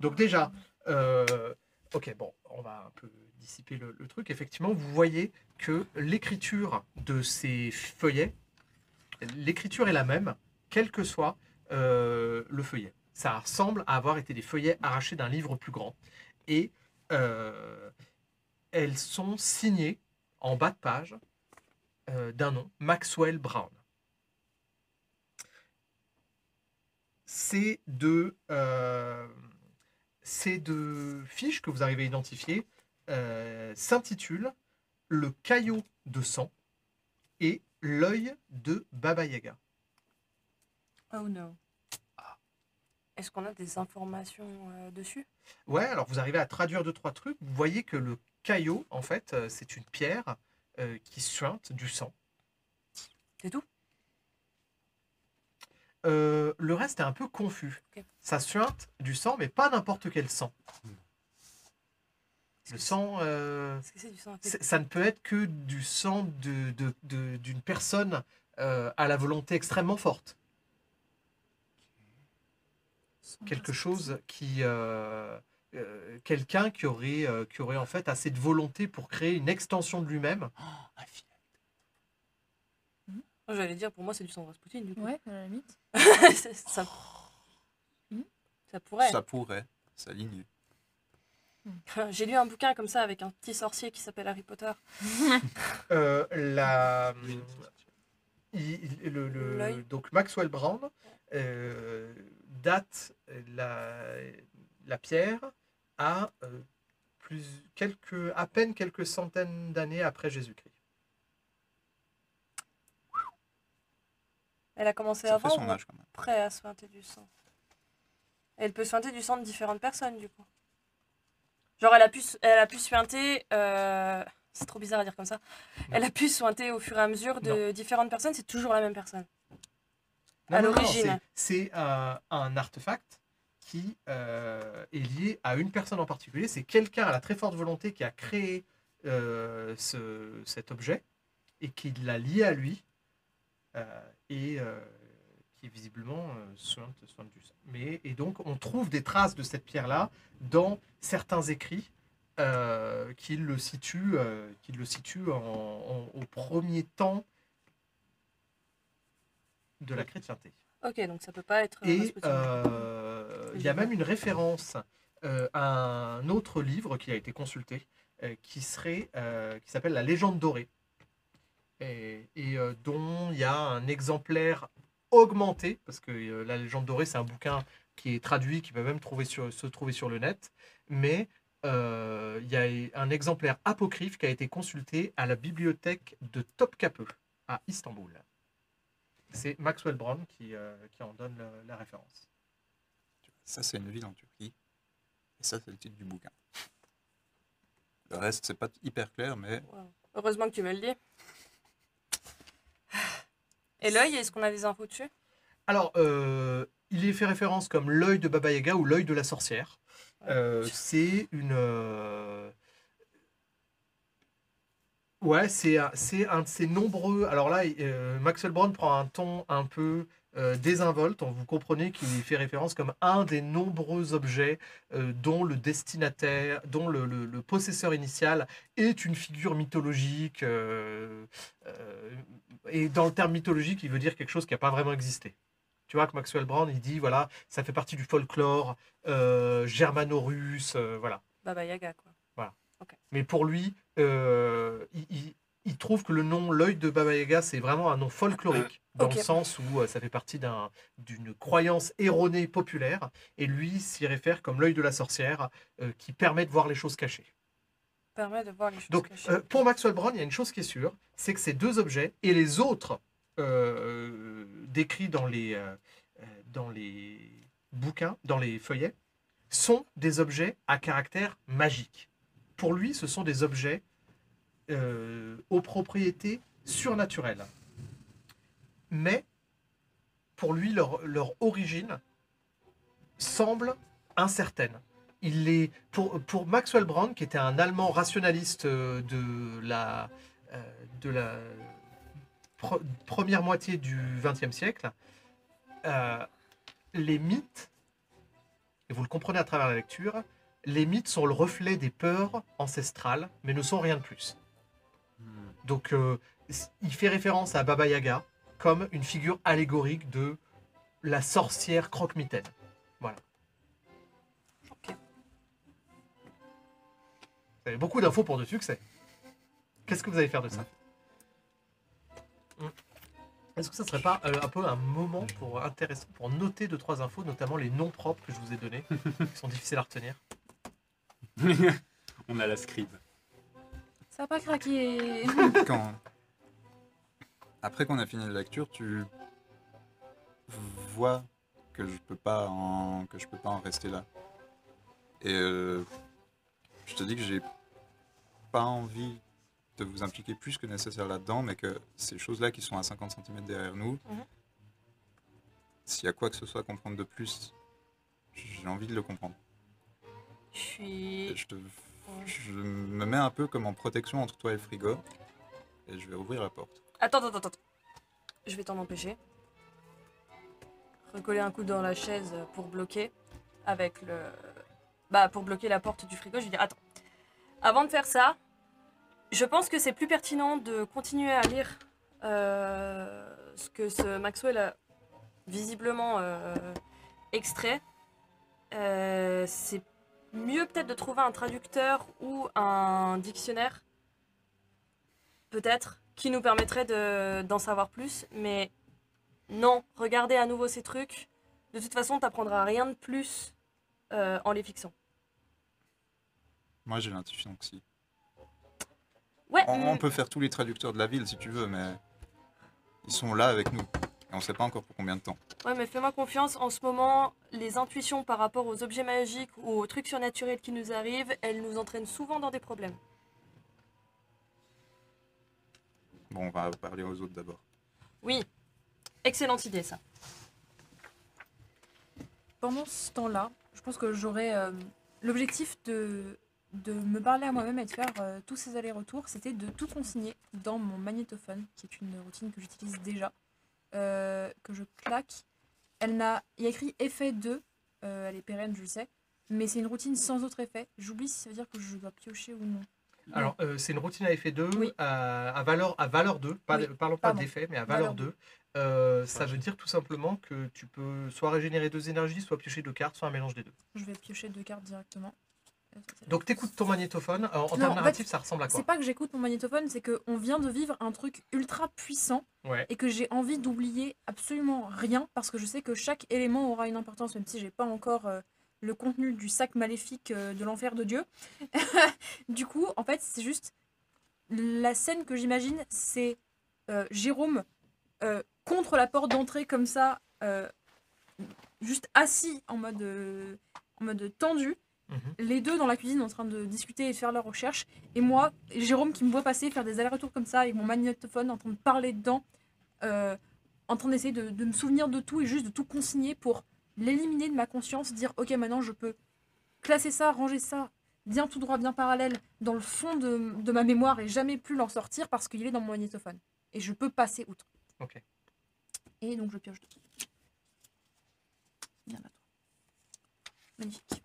Speaker 1: Donc déjà, ok, bon, on va un peu dissiper le truc. Effectivement, vous voyez que l'écriture de ces feuillets, l'écriture est la même, quel que soit le feuillet. Ça ressemble à avoir été des feuillets arrachés d'un livre plus grand. Et elles sont signées en bas de page d'un nom, Maxwell Brown. Ces deux fiches que vous arrivez à identifier s'intitulent Le caillot de sang et L'œil de Baba Yaga.
Speaker 4: Oh no. Est-ce qu'on a des informations dessus?
Speaker 1: Ouais, alors vous arrivez à traduire 2-3 trucs. Vous voyez que le caillot, en fait, c'est une pierre qui suinte du sang.
Speaker 4: C'est tout?
Speaker 1: Le reste est un peu confus.
Speaker 4: Ok.
Speaker 1: Ça suinte du sang, mais pas n'importe quel sang. Le sang,
Speaker 4: Est-ce que c'est du sang infecté?
Speaker 1: ça ne peut être que du sang d'une personne à la volonté extrêmement forte. Quelque chose qui... quelqu'un qui aurait en fait assez de volonté pour créer une extension de lui-même.
Speaker 3: Un filet.
Speaker 4: J'allais dire, pour moi, c'est du sang de Rasputin, du coup.
Speaker 2: Ouais, à la limite.
Speaker 4: ça... ça pourrait.
Speaker 5: Ça pourrait s'aligner.
Speaker 4: J'ai lu un bouquin comme ça avec un petit sorcier qui s'appelle Harry Potter. L'œil.
Speaker 1: Donc Maxwell Brown date la pierre à à peine quelques centaines d'années après Jésus-Christ.
Speaker 4: Elle a commencé
Speaker 5: Ça fait
Speaker 4: avant
Speaker 5: son
Speaker 4: ou
Speaker 5: âge quand même.
Speaker 4: après à sointer du sang? Elle peut sointer du sang de différentes personnes, du coup. Genre, elle a pu sointer... C'est trop bizarre à dire comme ça. Elle a pu sointer au fur et à mesure de différentes personnes, c'est toujours la même personne.
Speaker 1: Non,
Speaker 4: À
Speaker 1: non, non,
Speaker 4: l'origine.
Speaker 1: c'est un artefact qui est lié à une personne en particulier. C'est quelqu'un à la très forte volonté qui a créé cet objet et qui l'a lié à lui et qui visiblement soigne du sang. Et donc on trouve des traces de cette pierre-là dans certains écrits qui le situent au premier temps de la chrétienté.
Speaker 4: Ok, donc ça peut pas être...
Speaker 1: Et
Speaker 4: Rasputin.
Speaker 1: il y a même une référence à un autre livre qui a été consulté, qui s'appelle La Légende dorée, dont il y a un exemplaire augmenté, parce que La Légende dorée, c'est un bouquin qui est traduit, qui peut même se trouver sur le net, mais il y a un exemplaire apocryphe qui a été consulté à la bibliothèque de Topkapı, à Istanbul. C'est Maxwell Brown qui en donne la référence.
Speaker 5: Ça, c'est une ville en Turquie. Et ça, c'est le titre du bouquin. Le reste, c'est pas hyper clair, mais
Speaker 4: Wow. Heureusement que tu me le dis. Et l'œil, est-ce qu'on a des infos dessus?
Speaker 1: Alors, il est fait référence comme l'œil de Baba Yaga ou l'œil de la sorcière. C'est une... Ouais, c'est un de ces nombreux... Alors là, Maxwell Brown prend un ton un peu désinvolte. Vous comprenez qu'il fait référence comme un des nombreux objets dont le destinataire, dont le possesseur initial est une figure mythologique. Et dans le terme mythologique, il veut dire quelque chose qui n'a pas vraiment existé. Tu vois que Maxwell Brown, il dit, voilà, ça fait partie du folklore germano-russe, voilà.
Speaker 4: Baba Yaga, quoi.
Speaker 1: Mais pour lui, il trouve que le nom l'œil de Baba Yaga, c'est vraiment un nom folklorique, dans
Speaker 4: Ok.
Speaker 1: le sens où ça fait partie d'une croyance erronée populaire, et lui s'y réfère comme l'œil de la sorcière, qui permet de voir les choses cachées.
Speaker 4: Permet de voir les choses
Speaker 1: Donc,
Speaker 4: cachées.
Speaker 1: pour Maxwell Brown, il y a une chose qui est sûre, c'est que ces deux objets, et les autres décrits dans les bouquins, dans les feuillets, sont des objets à caractère magique. Pour lui, ce sont des objets aux propriétés surnaturelles. Mais, pour lui, leur origine semble incertaine. Pour Maxwell Brown, qui était un Allemand rationaliste de la première moitié du XXe siècle, les mythes, et vous le comprenez à travers la lecture, les mythes sont le reflet des peurs ancestrales, mais ne sont rien de plus. Donc, il fait référence à Baba Yaga comme une figure allégorique de la sorcière croque-mitaine. Voilà.
Speaker 4: Ok.
Speaker 1: Vous avez beaucoup d'infos pour de succès. Qu'est-ce que vous allez faire de ça? Est-ce que ça ne serait pas un peu un moment intéressant pour noter 2-3 infos, notamment les noms propres que je vous ai donnés, qui sont difficiles à retenir?
Speaker 3: On a la scribe.
Speaker 2: Ça n'a pas craqué.
Speaker 5: Après qu'on a fini la lecture, tu vois que je peux pas en rester là. Et je te dis que j'ai pas envie de vous impliquer plus que nécessaire là-dedans, mais que ces choses-là qui sont à 50 cm derrière nous, s'il y a quoi que ce soit à comprendre de plus, j'ai envie de le comprendre. Et je me mets un peu comme en protection entre toi et le frigo, et je vais ouvrir la porte.
Speaker 4: Attends. Je vais t'en empêcher. Recoller un coup dans la chaise pour bloquer avec le... pour bloquer la porte du frigo. Je vais dire, attends. Avant de faire ça, je pense que c'est plus pertinent de continuer à lire ce que ce Maxwell a visiblement extrait. C'est mieux peut-être de trouver un traducteur ou un dictionnaire, peut-être, qui nous permettrait d'en savoir plus. Mais non, regardez à nouveau ces trucs. De toute façon, t'apprendras rien de plus en les fixant.
Speaker 5: Moi, j'ai l'intuition que si.
Speaker 4: Ouais,
Speaker 5: On peut faire tous les traducteurs de la ville si tu veux, mais ils sont là avec nous. Et on sait pas encore pour combien de temps.
Speaker 4: ouais, mais fais-moi confiance, en ce moment, les intuitions par rapport aux objets magiques ou aux trucs surnaturels qui nous arrivent, elles nous entraînent souvent dans des problèmes.
Speaker 5: Bon, on va parler aux autres d'abord.
Speaker 4: Oui, excellente idée ça.
Speaker 2: Pendant ce temps-là, je pense que j'aurais l'objectif de me parler à moi-même et de faire tous ces allers-retours, c'était de tout consigner dans mon magnétophone, qui est une routine que j'utilise déjà, que je claque. Il y a écrit effet 2, elle est pérenne, je le sais, mais c'est une routine sans autre effet. J'oublie si ça veut dire que je dois piocher ou non.
Speaker 1: Alors, c'est une routine à effet 2,
Speaker 2: Oui.
Speaker 1: à valeur 2,
Speaker 2: Oui,
Speaker 1: parlons pas
Speaker 2: pardon.
Speaker 1: d'effet, mais à
Speaker 2: Valeur
Speaker 1: valeur 2. Ça veut dire tout simplement que tu peux soit régénérer 2 énergies, soit piocher 2 cartes, soit un mélange des deux.
Speaker 2: Je vais piocher 2 cartes directement.
Speaker 1: Donc, t'écoutes ton magnétophone. En
Speaker 2: Non,
Speaker 1: termes
Speaker 2: en fait,
Speaker 1: narratifs, ça ressemble à quoi?
Speaker 2: C'est pas que j'écoute mon magnétophone, c'est qu'on vient de vivre un truc ultra puissant
Speaker 1: Ouais.
Speaker 2: et que j'ai envie d'oublier absolument rien parce que je sais que chaque élément aura une importance, même si j'ai pas encore le contenu du sac maléfique de l'enfer de Dieu. Du coup, en fait, c'est juste la scène que j'imagine, c'est Jérôme contre la porte d'entrée comme ça, juste assis en mode tendu.
Speaker 1: Mhm.
Speaker 2: Les deux dans la cuisine en train de discuter et de faire leurs recherches. Et moi, Jérôme qui me voit passer, faire des allers-retours comme ça avec mon magnétophone, en train de parler dedans, en train d'essayer de me souvenir de tout et juste de tout consigner pour l'éliminer de ma conscience, dire ok maintenant je peux classer ça, ranger ça bien tout droit, bien parallèle dans le fond de ma mémoire et jamais plus l'en sortir parce qu'il est dans mon magnétophone. Et je peux passer outre.
Speaker 1: Ok.
Speaker 2: Et donc je pioche deux. Bien à toi. Magnifique.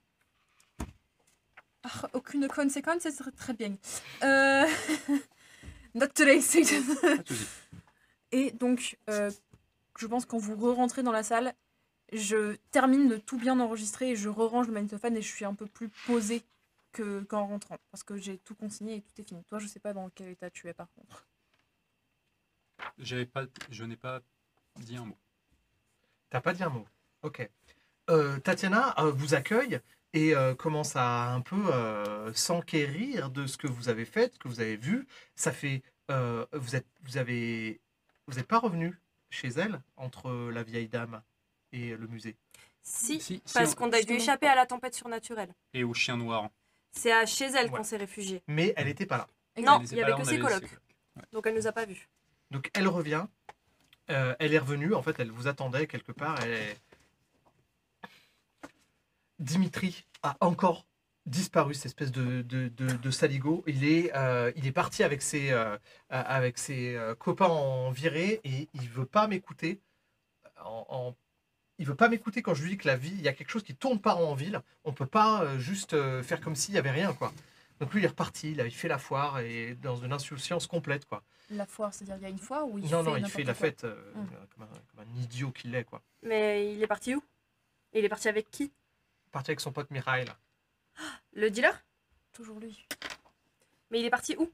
Speaker 2: Ah, aucune conséquence, ce serait très bien. Not today, Satan.
Speaker 5: Pas de souci.
Speaker 2: Et donc, je pense quand vous re-rentrez dans la salle, je termine de tout bien enregistrer et je re-range le magnétophone et je suis un peu plus posée qu'en rentrant. Parce que j'ai tout consigné et tout est fini. Toi, je sais pas dans quel état tu es par contre.
Speaker 6: Je n'ai pas dit un mot.
Speaker 1: T'as pas dit un mot. Ok. Tatiana vous accueille et commence à un peu s'enquérir de ce que vous avez fait, ce que vous avez vu. Ça fait, vous êtes pas revenu chez elle entre la vieille dame et le musée.
Speaker 4: Si, parce qu'on a dû
Speaker 2: Justement.
Speaker 4: échapper à la tempête surnaturelle.
Speaker 6: Et au chien noir.
Speaker 4: C'est à chez elle qu'on
Speaker 1: Ouais.
Speaker 4: s'est réfugié.
Speaker 1: Mais elle n'était pas là.
Speaker 4: Non,
Speaker 6: Elle
Speaker 4: il
Speaker 6: était
Speaker 4: y
Speaker 6: pas
Speaker 4: avait
Speaker 6: là,
Speaker 4: que
Speaker 6: on
Speaker 4: ses
Speaker 6: avait
Speaker 4: colocs.
Speaker 6: ses colocs.
Speaker 4: Donc elle nous a pas vus.
Speaker 1: Donc elle revient. Elle est revenue. En fait, elle vous attendait quelque part. Dimitri a encore disparu, cette espèce de saligo. Il est parti avec ses copains en virée et il veut pas m'écouter. Il veut pas m'écouter quand je lui dis que la vie, il y a quelque chose qui tourne pas rond en ville. On peut pas juste faire comme s'il y avait rien, quoi. Donc lui, il est reparti. Il fait la foire et dans une insouciance complète, quoi.
Speaker 2: La foire, c'est-à-dire il y a une foire ou il
Speaker 1: Non,
Speaker 2: fait
Speaker 1: il fait
Speaker 2: n'importe
Speaker 1: la
Speaker 2: quoi.
Speaker 1: fête comme un idiot qu'il est, quoi.
Speaker 4: Mais il est parti où? Il est parti avec qui?
Speaker 1: Parti avec son pote Mikhail.
Speaker 4: Le dealer?
Speaker 2: Toujours lui.
Speaker 4: Mais il est parti où?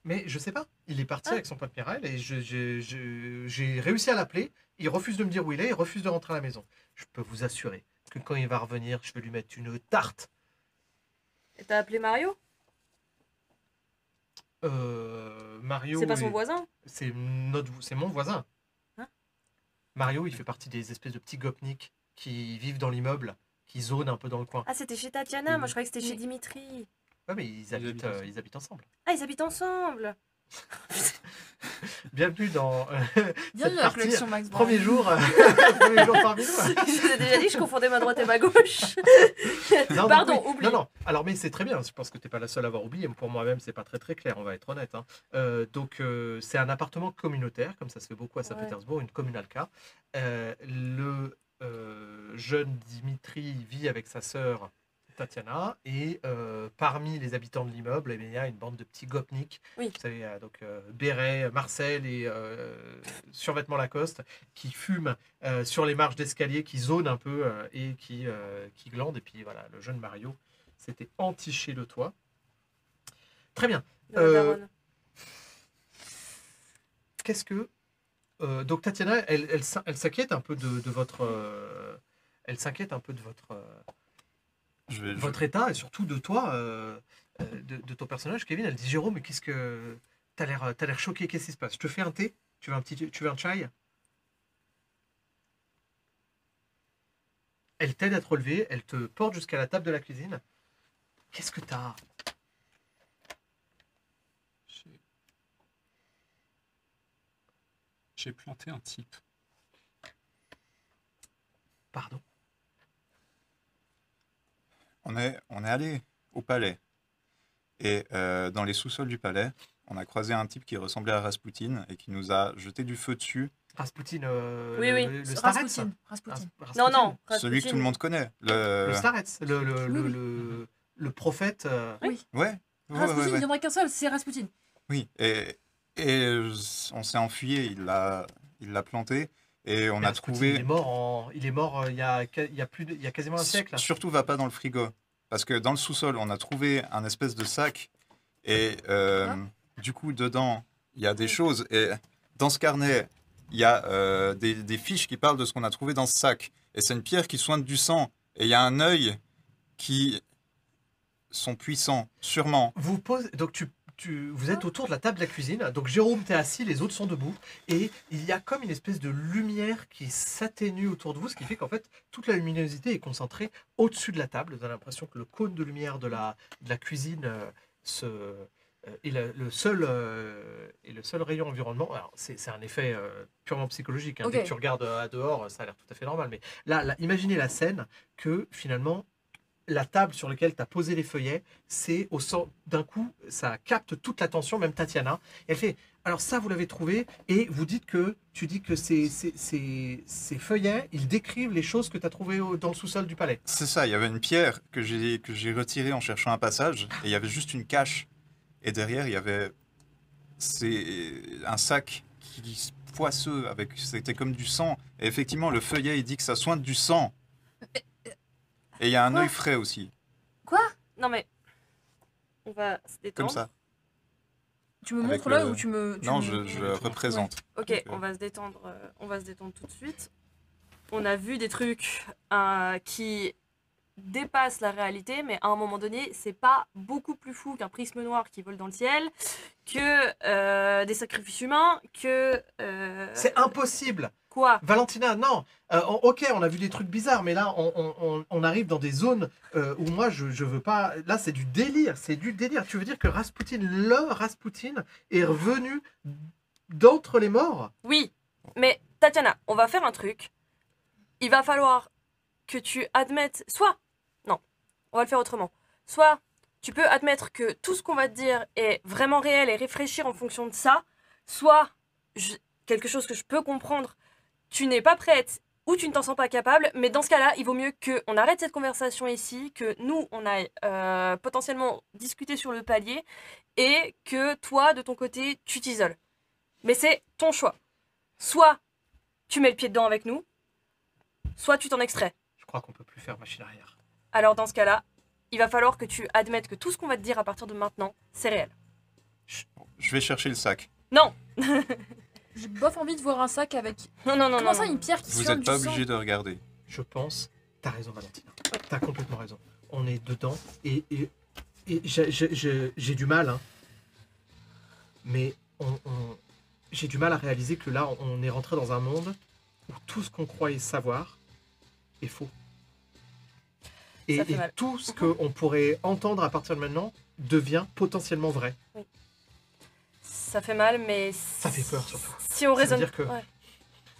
Speaker 1: Mais je sais pas. Il est parti
Speaker 4: Ah.
Speaker 1: avec son pote Mikhail et j'ai réussi à l'appeler. Il refuse de me dire où il est. Il refuse de rentrer à la maison. Je peux vous assurer que quand il va revenir, je vais lui mettre une tarte.
Speaker 4: Et t'as appelé Mario?
Speaker 1: Mario.
Speaker 4: C'est pas son voisin?
Speaker 1: C'est mon voisin.
Speaker 4: Hein?
Speaker 1: Mario, il fait partie des espèces de petits gopniks qui vivent dans l'immeuble, qui zonent un peu dans le coin.
Speaker 4: Ah, c'était chez Tatiana, moi je croyais que c'était chez
Speaker 2: Oui.
Speaker 4: Dimitri.
Speaker 1: Ouais, mais ils habitent
Speaker 6: habitent ensemble.
Speaker 1: ensemble.
Speaker 4: Ah, ils habitent ensemble.
Speaker 1: Bienvenue dans
Speaker 2: Bienvenue
Speaker 1: cette
Speaker 2: à la
Speaker 1: partie.
Speaker 2: collection Max Brown.
Speaker 1: Premier jour, premier jour parmi nous.
Speaker 4: Je vous ai déjà dit que je confondais ma droite et ma gauche.
Speaker 1: Non,
Speaker 4: Pardon,
Speaker 1: donc oui.
Speaker 4: oublie.
Speaker 1: Non. Alors, mais c'est très bien. Je pense que tu n'es pas la seule à avoir oublié. Pour moi-même, c'est pas très très clair. On va être honnête. Hein. Donc, c'est un appartement communautaire, comme ça se fait beaucoup à Saint-Pétersbourg, une communalka. Le jeune Dimitri vit avec sa sœur Tatiana et parmi les habitants de l'immeuble, il y a une bande de petits gopniks.
Speaker 4: Oui.
Speaker 1: Vous savez, donc béret, Marcel et survêtement Lacoste qui fument sur les marches d'escalier, qui zonent un peu et qui glandent. Et puis voilà, le jeune Mario s'était entiché le toit. Très bien.
Speaker 4: De la daronne.
Speaker 1: qu'est-ce que... donc Tatiana, elle s'inquiète un peu de votre... elle s'inquiète un peu de votre état et surtout de toi, de ton personnage, Kevin. Elle dit, Jérôme, mais qu'est-ce que... T'as l'air choqué, qu'est-ce qui se passe? Je te fais un thé? Tu veux un chai? Elle t'aide à te relever, elle te porte jusqu'à la table de la cuisine. Qu'est-ce que t'as?
Speaker 6: J'ai planté un type.
Speaker 1: Pardon?
Speaker 5: On est allé au palais. Et dans les sous-sols du palais, on a croisé un type qui ressemblait à Rasputin et qui nous a jeté du feu dessus.
Speaker 1: Rasputin,
Speaker 4: Oui, oui.
Speaker 1: le Starets?
Speaker 2: Rasputin.
Speaker 4: Non, non.
Speaker 5: Celui que tout le monde connaît.
Speaker 1: Le Starets, le prophète.
Speaker 5: Ouais.
Speaker 2: Rasputin, il n'y en a qu'un seul, c'est Rasputin.
Speaker 5: Oui, et on s'est enfui, il l'a planté, et on a
Speaker 1: Rasputin,
Speaker 5: trouvé...
Speaker 1: il est mort il y a quasiment un siècle.
Speaker 5: Surtout, va pas dans le frigo, parce que dans le sous-sol, on a trouvé un espèce de sac, et du coup, dedans, il y a des choses, et dans ce carnet, il y a des fiches qui parlent de ce qu'on a trouvé dans ce sac, et c'est une pierre qui soigne du sang, et il y a un œil qui sont puissants, sûrement.
Speaker 1: Donc vous êtes autour de la table de la cuisine. Donc Jérôme, t'es assis, les autres sont debout. Et il y a comme une espèce de lumière qui s'atténue autour de vous, ce qui fait qu'en fait, toute la luminosité est concentrée au-dessus de la table. Vous avez l'impression que le cône de lumière de la cuisine est le seul rayon environnement. Alors, c'est un effet purement psychologique. Hein.
Speaker 2: Ok.
Speaker 1: Dès que tu regardes à dehors, ça a l'air tout à fait normal. Mais là, imaginez la scène que finalement, la table sur laquelle tu as posé les feuillets, c'est au centre, d'un coup, ça capte toute l'attention, même Tatiana. Elle fait, alors ça, vous l'avez trouvé, et tu dis que ces feuillets, ils décrivent les choses que tu as trouvées dans le sous-sol du palais.
Speaker 5: C'est ça, il y avait une pierre que j'ai retirée en cherchant un passage, et il y avait juste une cache. Et derrière, il y avait un sac qui poisseux, c'était comme du sang. Et effectivement, le feuillet, il dit que ça soigne du sang. Et il y a un
Speaker 2: Quoi?
Speaker 5: œil frais aussi,
Speaker 4: Non, mais. On va se détendre.
Speaker 5: comme ça.
Speaker 2: Tu me
Speaker 5: Avec
Speaker 2: montres là
Speaker 5: le-
Speaker 2: ou tu me...
Speaker 5: Non, je le représente.
Speaker 4: Ok,
Speaker 5: Ok.
Speaker 4: on va se détendre tout de suite. On a vu des trucs qui dépassent la réalité, mais à un moment donné, c'est pas beaucoup plus fou qu'un prisme noir qui vole dans le ciel, que des sacrifices humains, que...
Speaker 1: C'est impossible.
Speaker 4: Quoi?
Speaker 1: Valentina, non. Ok, on a vu des trucs bizarres, mais là, on arrive dans des zones où moi, je veux pas... Là, c'est du délire, c'est du délire. Tu veux dire que le Rasputin est revenu d'entre les morts?
Speaker 4: Oui, mais Tatiana, on va faire un truc. Il va falloir que tu admettes... Non, on va le faire autrement. Soit tu peux admettre que tout ce qu'on va te dire est vraiment réel et réfléchir en fonction de ça. Soit quelque chose que je peux comprendre, tu n'es pas prête ou tu ne t'en sens pas capable. Mais dans ce cas-là, il vaut mieux qu'on arrête cette conversation ici, que nous, on aille potentiellement discuter sur le palier et que toi, de ton côté, tu t'isoles. Mais c'est ton choix. Soit tu mets le pied dedans avec nous, soit tu t'en extrais.
Speaker 1: Je crois qu'on peut plus faire machine arrière.
Speaker 4: Alors dans ce cas-là, il va falloir que tu admettes que tout ce qu'on va te dire à partir de maintenant, c'est réel.
Speaker 5: Je vais chercher le sac.
Speaker 4: Non.
Speaker 2: J'ai bof envie de voir un sac avec...
Speaker 4: Non, non, non,
Speaker 2: Comment
Speaker 4: non.
Speaker 2: ça, une pierre qui
Speaker 5: Vous
Speaker 2: soigne
Speaker 5: n'êtes pas
Speaker 2: du sang?
Speaker 5: obligé de regarder.
Speaker 1: Je pense, t'as raison, Valentina. T'as complètement raison. On est dedans et j'ai du mal, hein. Mais j'ai du mal à réaliser que là, on est rentré dans un monde où tout ce qu'on croyait savoir est faux. Et
Speaker 4: Ça fait mal.
Speaker 1: tout ce qu'on pourrait entendre à partir de maintenant devient potentiellement vrai.
Speaker 4: Ça fait mal, mais...
Speaker 1: Ça fait peur, surtout.
Speaker 4: Si on
Speaker 1: Ça veut
Speaker 4: raisonne...
Speaker 1: dire que-
Speaker 4: Ouais.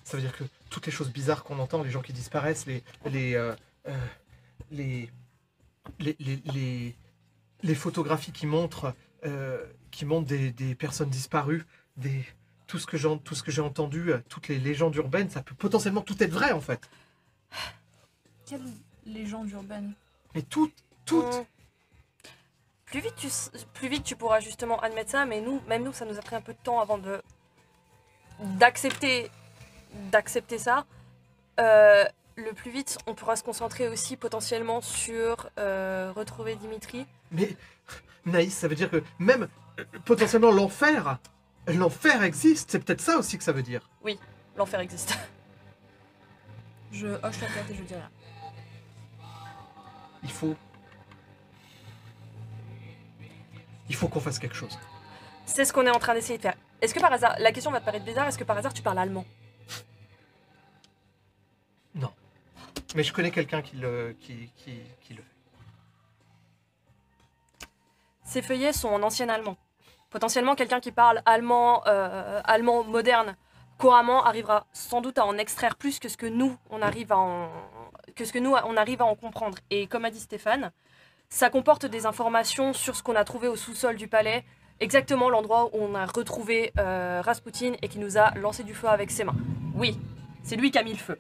Speaker 1: Ça veut dire que toutes les choses bizarres qu'on entend, les gens qui disparaissent, les photographies qui montrent des personnes disparues, tout ce que j'ai entendu, toutes les légendes urbaines, ça peut potentiellement tout être vrai en fait.
Speaker 2: Quelle légende urbaine?
Speaker 1: Mais toutes.
Speaker 4: Mm. Plus vite tu pourras justement admettre ça, mais même nous, ça nous a pris un peu de temps avant d'accepter ça. Le plus vite, on pourra se concentrer aussi potentiellement sur retrouver Dimitri.
Speaker 1: Mais Naïs, ça veut dire que même potentiellement l'enfer L'enfer existe, c'est peut-être ça aussi que ça veut dire.
Speaker 4: L'enfer existe.
Speaker 2: Je hoche la tête et je dis rien.
Speaker 1: Il faut... Il faut qu'on fasse quelque chose.
Speaker 4: C'est ce qu'on est en train d'essayer de faire. Est-ce que par hasard, la question va te paraître bizarre, est-ce que par hasard tu parles allemand?
Speaker 1: Non. Mais je connais quelqu'un qui le fait.
Speaker 4: Ces feuillets sont en ancien allemand. Potentiellement, quelqu'un qui parle allemand, allemand moderne couramment arrivera sans doute à en extraire plus que ce que nous, on arrive à en comprendre. Et comme a dit Stéphane, ça comporte des informations sur ce qu'on a trouvé au sous-sol du palais, exactement l'endroit où on a retrouvé Rasputin et qui nous a lancé du feu avec ses mains. Oui, c'est lui qui a mis le feu.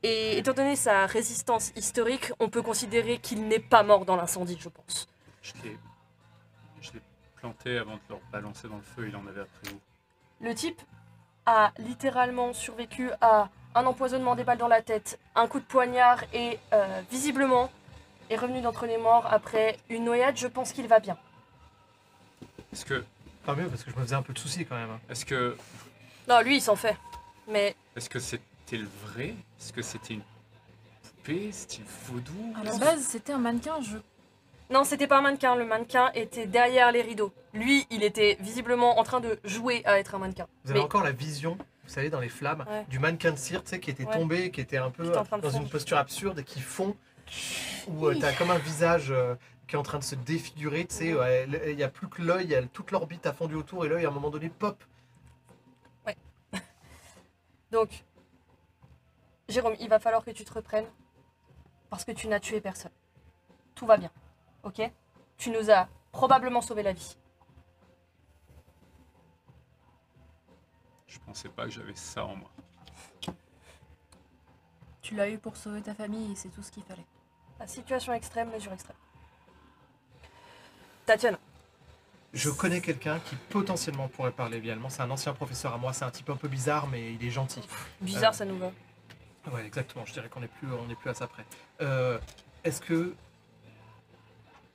Speaker 4: Et étant donné sa résistance historique, on peut considérer qu'il n'est pas mort dans l'incendie, je pense.
Speaker 3: Je l'ai planté avant de le balancer dans le feu, il en avait après où?
Speaker 4: Le type a littéralement survécu à un empoisonnement des balles dans la tête, un coup de poignard et visiblement est revenu d'entre les morts après une noyade. Je pense qu'il va bien.
Speaker 3: Est-ce que,
Speaker 1: Tant mieux, parce que je me faisais un peu de soucis quand même. Hein.
Speaker 3: est-ce que,
Speaker 4: Non, lui, il s'en fait. Mais
Speaker 3: est-ce que c'était le vrai? Est-ce que c'était une poupée? C'était une vaudou?
Speaker 2: À la base, c'était un mannequin.
Speaker 4: non, c'était pas un mannequin. Le mannequin était derrière les rideaux. Lui, il était visiblement en train de jouer à être un mannequin.
Speaker 1: Vous avez
Speaker 4: Mais
Speaker 1: encore la vision, vous savez, dans les flammes,
Speaker 4: Ouais.
Speaker 1: du mannequin de cire, tu sais, qui était
Speaker 4: Ouais.
Speaker 1: tombé, qui était un peu
Speaker 4: Qui était en train de
Speaker 1: dans une
Speaker 4: fondre.
Speaker 1: posture absurde et qui fond, où t'as comme un visage qui est en train de se défigurer, tu sais, il n'y a plus que l'œil, toute l'orbite a fondu autour et l'œil à un moment donné pop.
Speaker 4: donc, Jérôme, il va falloir que tu te reprennes parce que tu n'as tué personne. Tout va bien, ok? Tu nous as probablement sauvé la vie.
Speaker 3: Je pensais pas que j'avais ça en moi.
Speaker 2: Tu l'as eu pour sauver ta famille et c'est tout ce qu'il fallait.
Speaker 4: La situation extrême, mesure extrême. Tatiana,
Speaker 1: Je connais quelqu'un qui potentiellement pourrait parler bien allemand, c'est un ancien professeur à moi, c'est un type un peu bizarre mais il est gentil.
Speaker 4: bizarre, ça nous va.
Speaker 1: Ouais, exactement, je dirais qu'on n'est plus à ça près. Est-ce que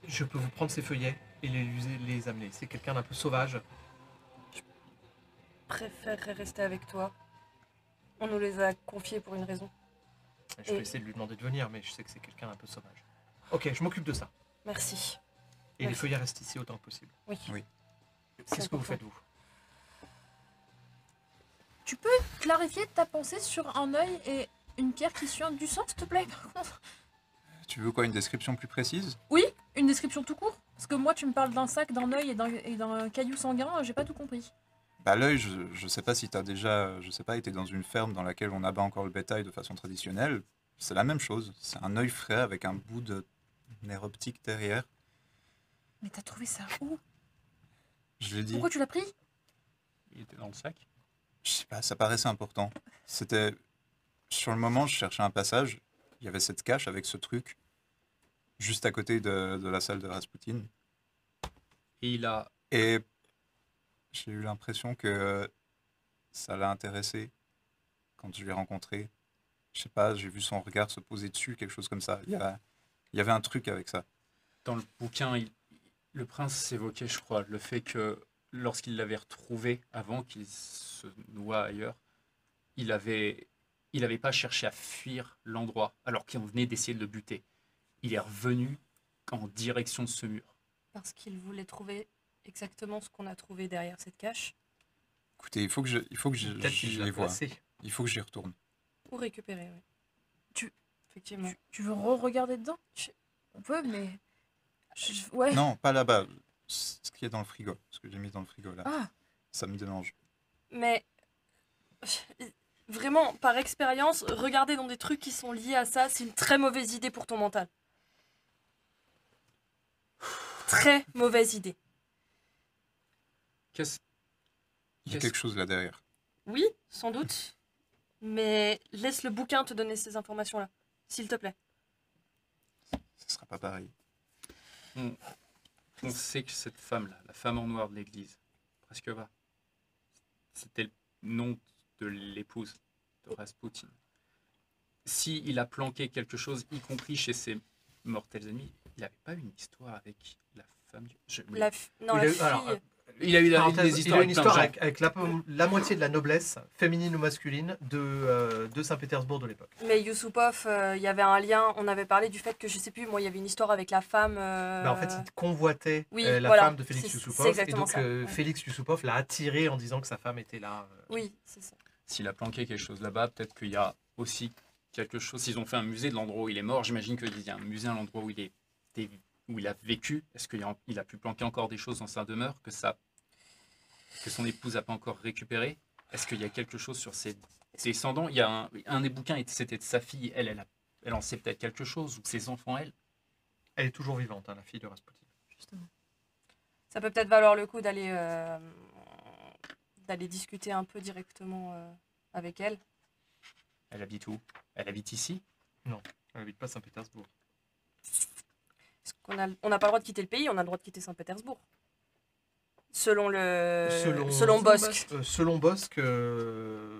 Speaker 1: je peux vous prendre ces feuillets et les amener? C'est quelqu'un d'un peu sauvage.
Speaker 4: Préférerais rester avec toi. On nous les a confiés pour une raison.
Speaker 1: Je vais
Speaker 4: Et-
Speaker 1: essayer de lui demander de venir, mais je sais que c'est quelqu'un d'un peu sauvage. Ok, je m'occupe de ça.
Speaker 4: Merci.
Speaker 1: Et les
Speaker 4: Merci.
Speaker 1: feuillets restent ici autant que possible.
Speaker 4: Oui.
Speaker 5: Oui.
Speaker 1: Qu'est-ce que vous
Speaker 4: important.
Speaker 1: faites, vous?
Speaker 2: Tu peux clarifier ta pensée sur un œil et une pierre qui suinte du sang, s'il te plaît, par contre?
Speaker 5: Tu veux quoi, une description plus précise?
Speaker 2: Oui, une description tout court. Parce que moi, tu me parles d'un sac, d'un œil et d'un caillou sanguin, j'ai pas tout compris.
Speaker 5: Bah l'œil, je sais pas si t'as déjà, je sais pas, été dans une ferme dans laquelle on abat encore le bétail de façon traditionnelle. C'est la même chose. C'est un œil frais avec un bout de nerf optique derrière.
Speaker 2: Mais t'as trouvé ça où?
Speaker 5: Je l'ai dit.
Speaker 2: Pourquoi tu l'as pris?
Speaker 3: Il était dans le sac.
Speaker 5: Je sais pas, ça paraissait important. C'était sur le moment, je cherchais un passage. Il y avait cette cache avec ce truc juste à côté de la salle de Rasputin.
Speaker 3: Et il a.
Speaker 5: Et j'ai eu l'impression que ça l'a intéressé quand je l'ai rencontré. Je sais pas, j'ai vu son regard se poser dessus, quelque chose comme ça. Il y avait un truc avec ça.
Speaker 3: Dans le bouquin, le prince s'évoquait, je crois, le fait que lorsqu'il l'avait retrouvé avant qu'il se noie ailleurs, il avait pas cherché à fuir l'endroit alors qu'on venait d'essayer de le buter. Il est revenu en direction de ce mur.
Speaker 4: Parce qu'il voulait trouver exactement ce qu'on a trouvé derrière cette cache.
Speaker 5: Écoutez, il faut que je
Speaker 1: Peut-être qu'il
Speaker 5: je
Speaker 1: l'a
Speaker 5: les vois.
Speaker 1: placé.
Speaker 5: Il faut que j'y retourne.
Speaker 4: Ou récupérer, oui.
Speaker 2: Tu-
Speaker 4: Effectivement.
Speaker 2: Tu veux re-regarder dedans? On peut, mais... Ouais.
Speaker 5: Non, pas là-bas. Ce qui est dans le frigo. Ce que j'ai mis dans le frigo là.
Speaker 2: Ah,
Speaker 5: Ça me dérange.
Speaker 4: Mais vraiment, par expérience, regarder dans des trucs qui sont liés à ça, c'est une très mauvaise idée pour ton mental. Très mauvaise idée.
Speaker 3: Qu'est-ce
Speaker 5: Il y a
Speaker 3: Qu'est-ce-
Speaker 5: quelque chose là derrière.
Speaker 4: Oui, sans doute. Mais laisse le bouquin te donner ces informations-là, s'il te plaît.
Speaker 5: Ce sera pas pareil.
Speaker 3: On sait que cette femme-là, la femme en noir de l'église, presque va, c'était le nom de l'épouse de Rasputin. Si il a planqué quelque chose, y compris chez ses mortels ennemis, il n'avait pas une histoire avec la femme du...
Speaker 4: Non,
Speaker 1: Il
Speaker 4: la
Speaker 1: a eu-
Speaker 4: fille.
Speaker 1: alors,
Speaker 3: Il a eu
Speaker 1: Parenthèse,
Speaker 3: des
Speaker 1: il
Speaker 3: histoires
Speaker 1: a une
Speaker 3: avec plein de
Speaker 1: histoire
Speaker 3: gens.
Speaker 1: avec la moitié de la noblesse, féminine ou masculine, de Saint-Pétersbourg de l'époque.
Speaker 4: Mais Yusupov, il y avait un lien, on avait parlé du fait que, je sais plus, moi, il y avait une histoire avec la femme.
Speaker 1: Bah, en fait, il convoitait
Speaker 4: Oui,
Speaker 1: la
Speaker 4: voilà,
Speaker 1: femme de Félix
Speaker 4: c'est
Speaker 1: Yusupov. Et
Speaker 4: exactement
Speaker 1: donc,
Speaker 4: ça, ouais.
Speaker 1: Félix Yusupov l'a attiré en disant que sa femme était là.
Speaker 4: Oui, c'est ça.
Speaker 3: S'il a planqué quelque chose là-bas, peut-être qu'il y a aussi quelque chose. S'ils ont fait un musée de l'endroit où il est mort, j'imagine qu'il y a un musée à l'endroit où où il a vécu. Est-ce qu'il a pu planquer encore des choses dans sa demeure que son épouse n'a pas encore récupéré? Est-ce qu'il y a quelque chose sur ses descendants? Il y a un des bouquins, c'était de sa fille. Elle en sait peut-être quelque chose, ou de ses enfants, elle.
Speaker 1: Elle est toujours vivante, hein, la fille de Rasputin.
Speaker 2: Justement.
Speaker 4: Ça peut peut-être valoir le coup d'aller discuter un peu directement avec elle.
Speaker 3: Elle habite où? Elle habite ici?
Speaker 1: Elle n'habite pas Saint-Pétersbourg.
Speaker 4: Parce qu'on on n'a pas le droit de quitter le pays, on a le droit de quitter Saint-Pétersbourg. Selon Bosk.
Speaker 1: Selon Bosk,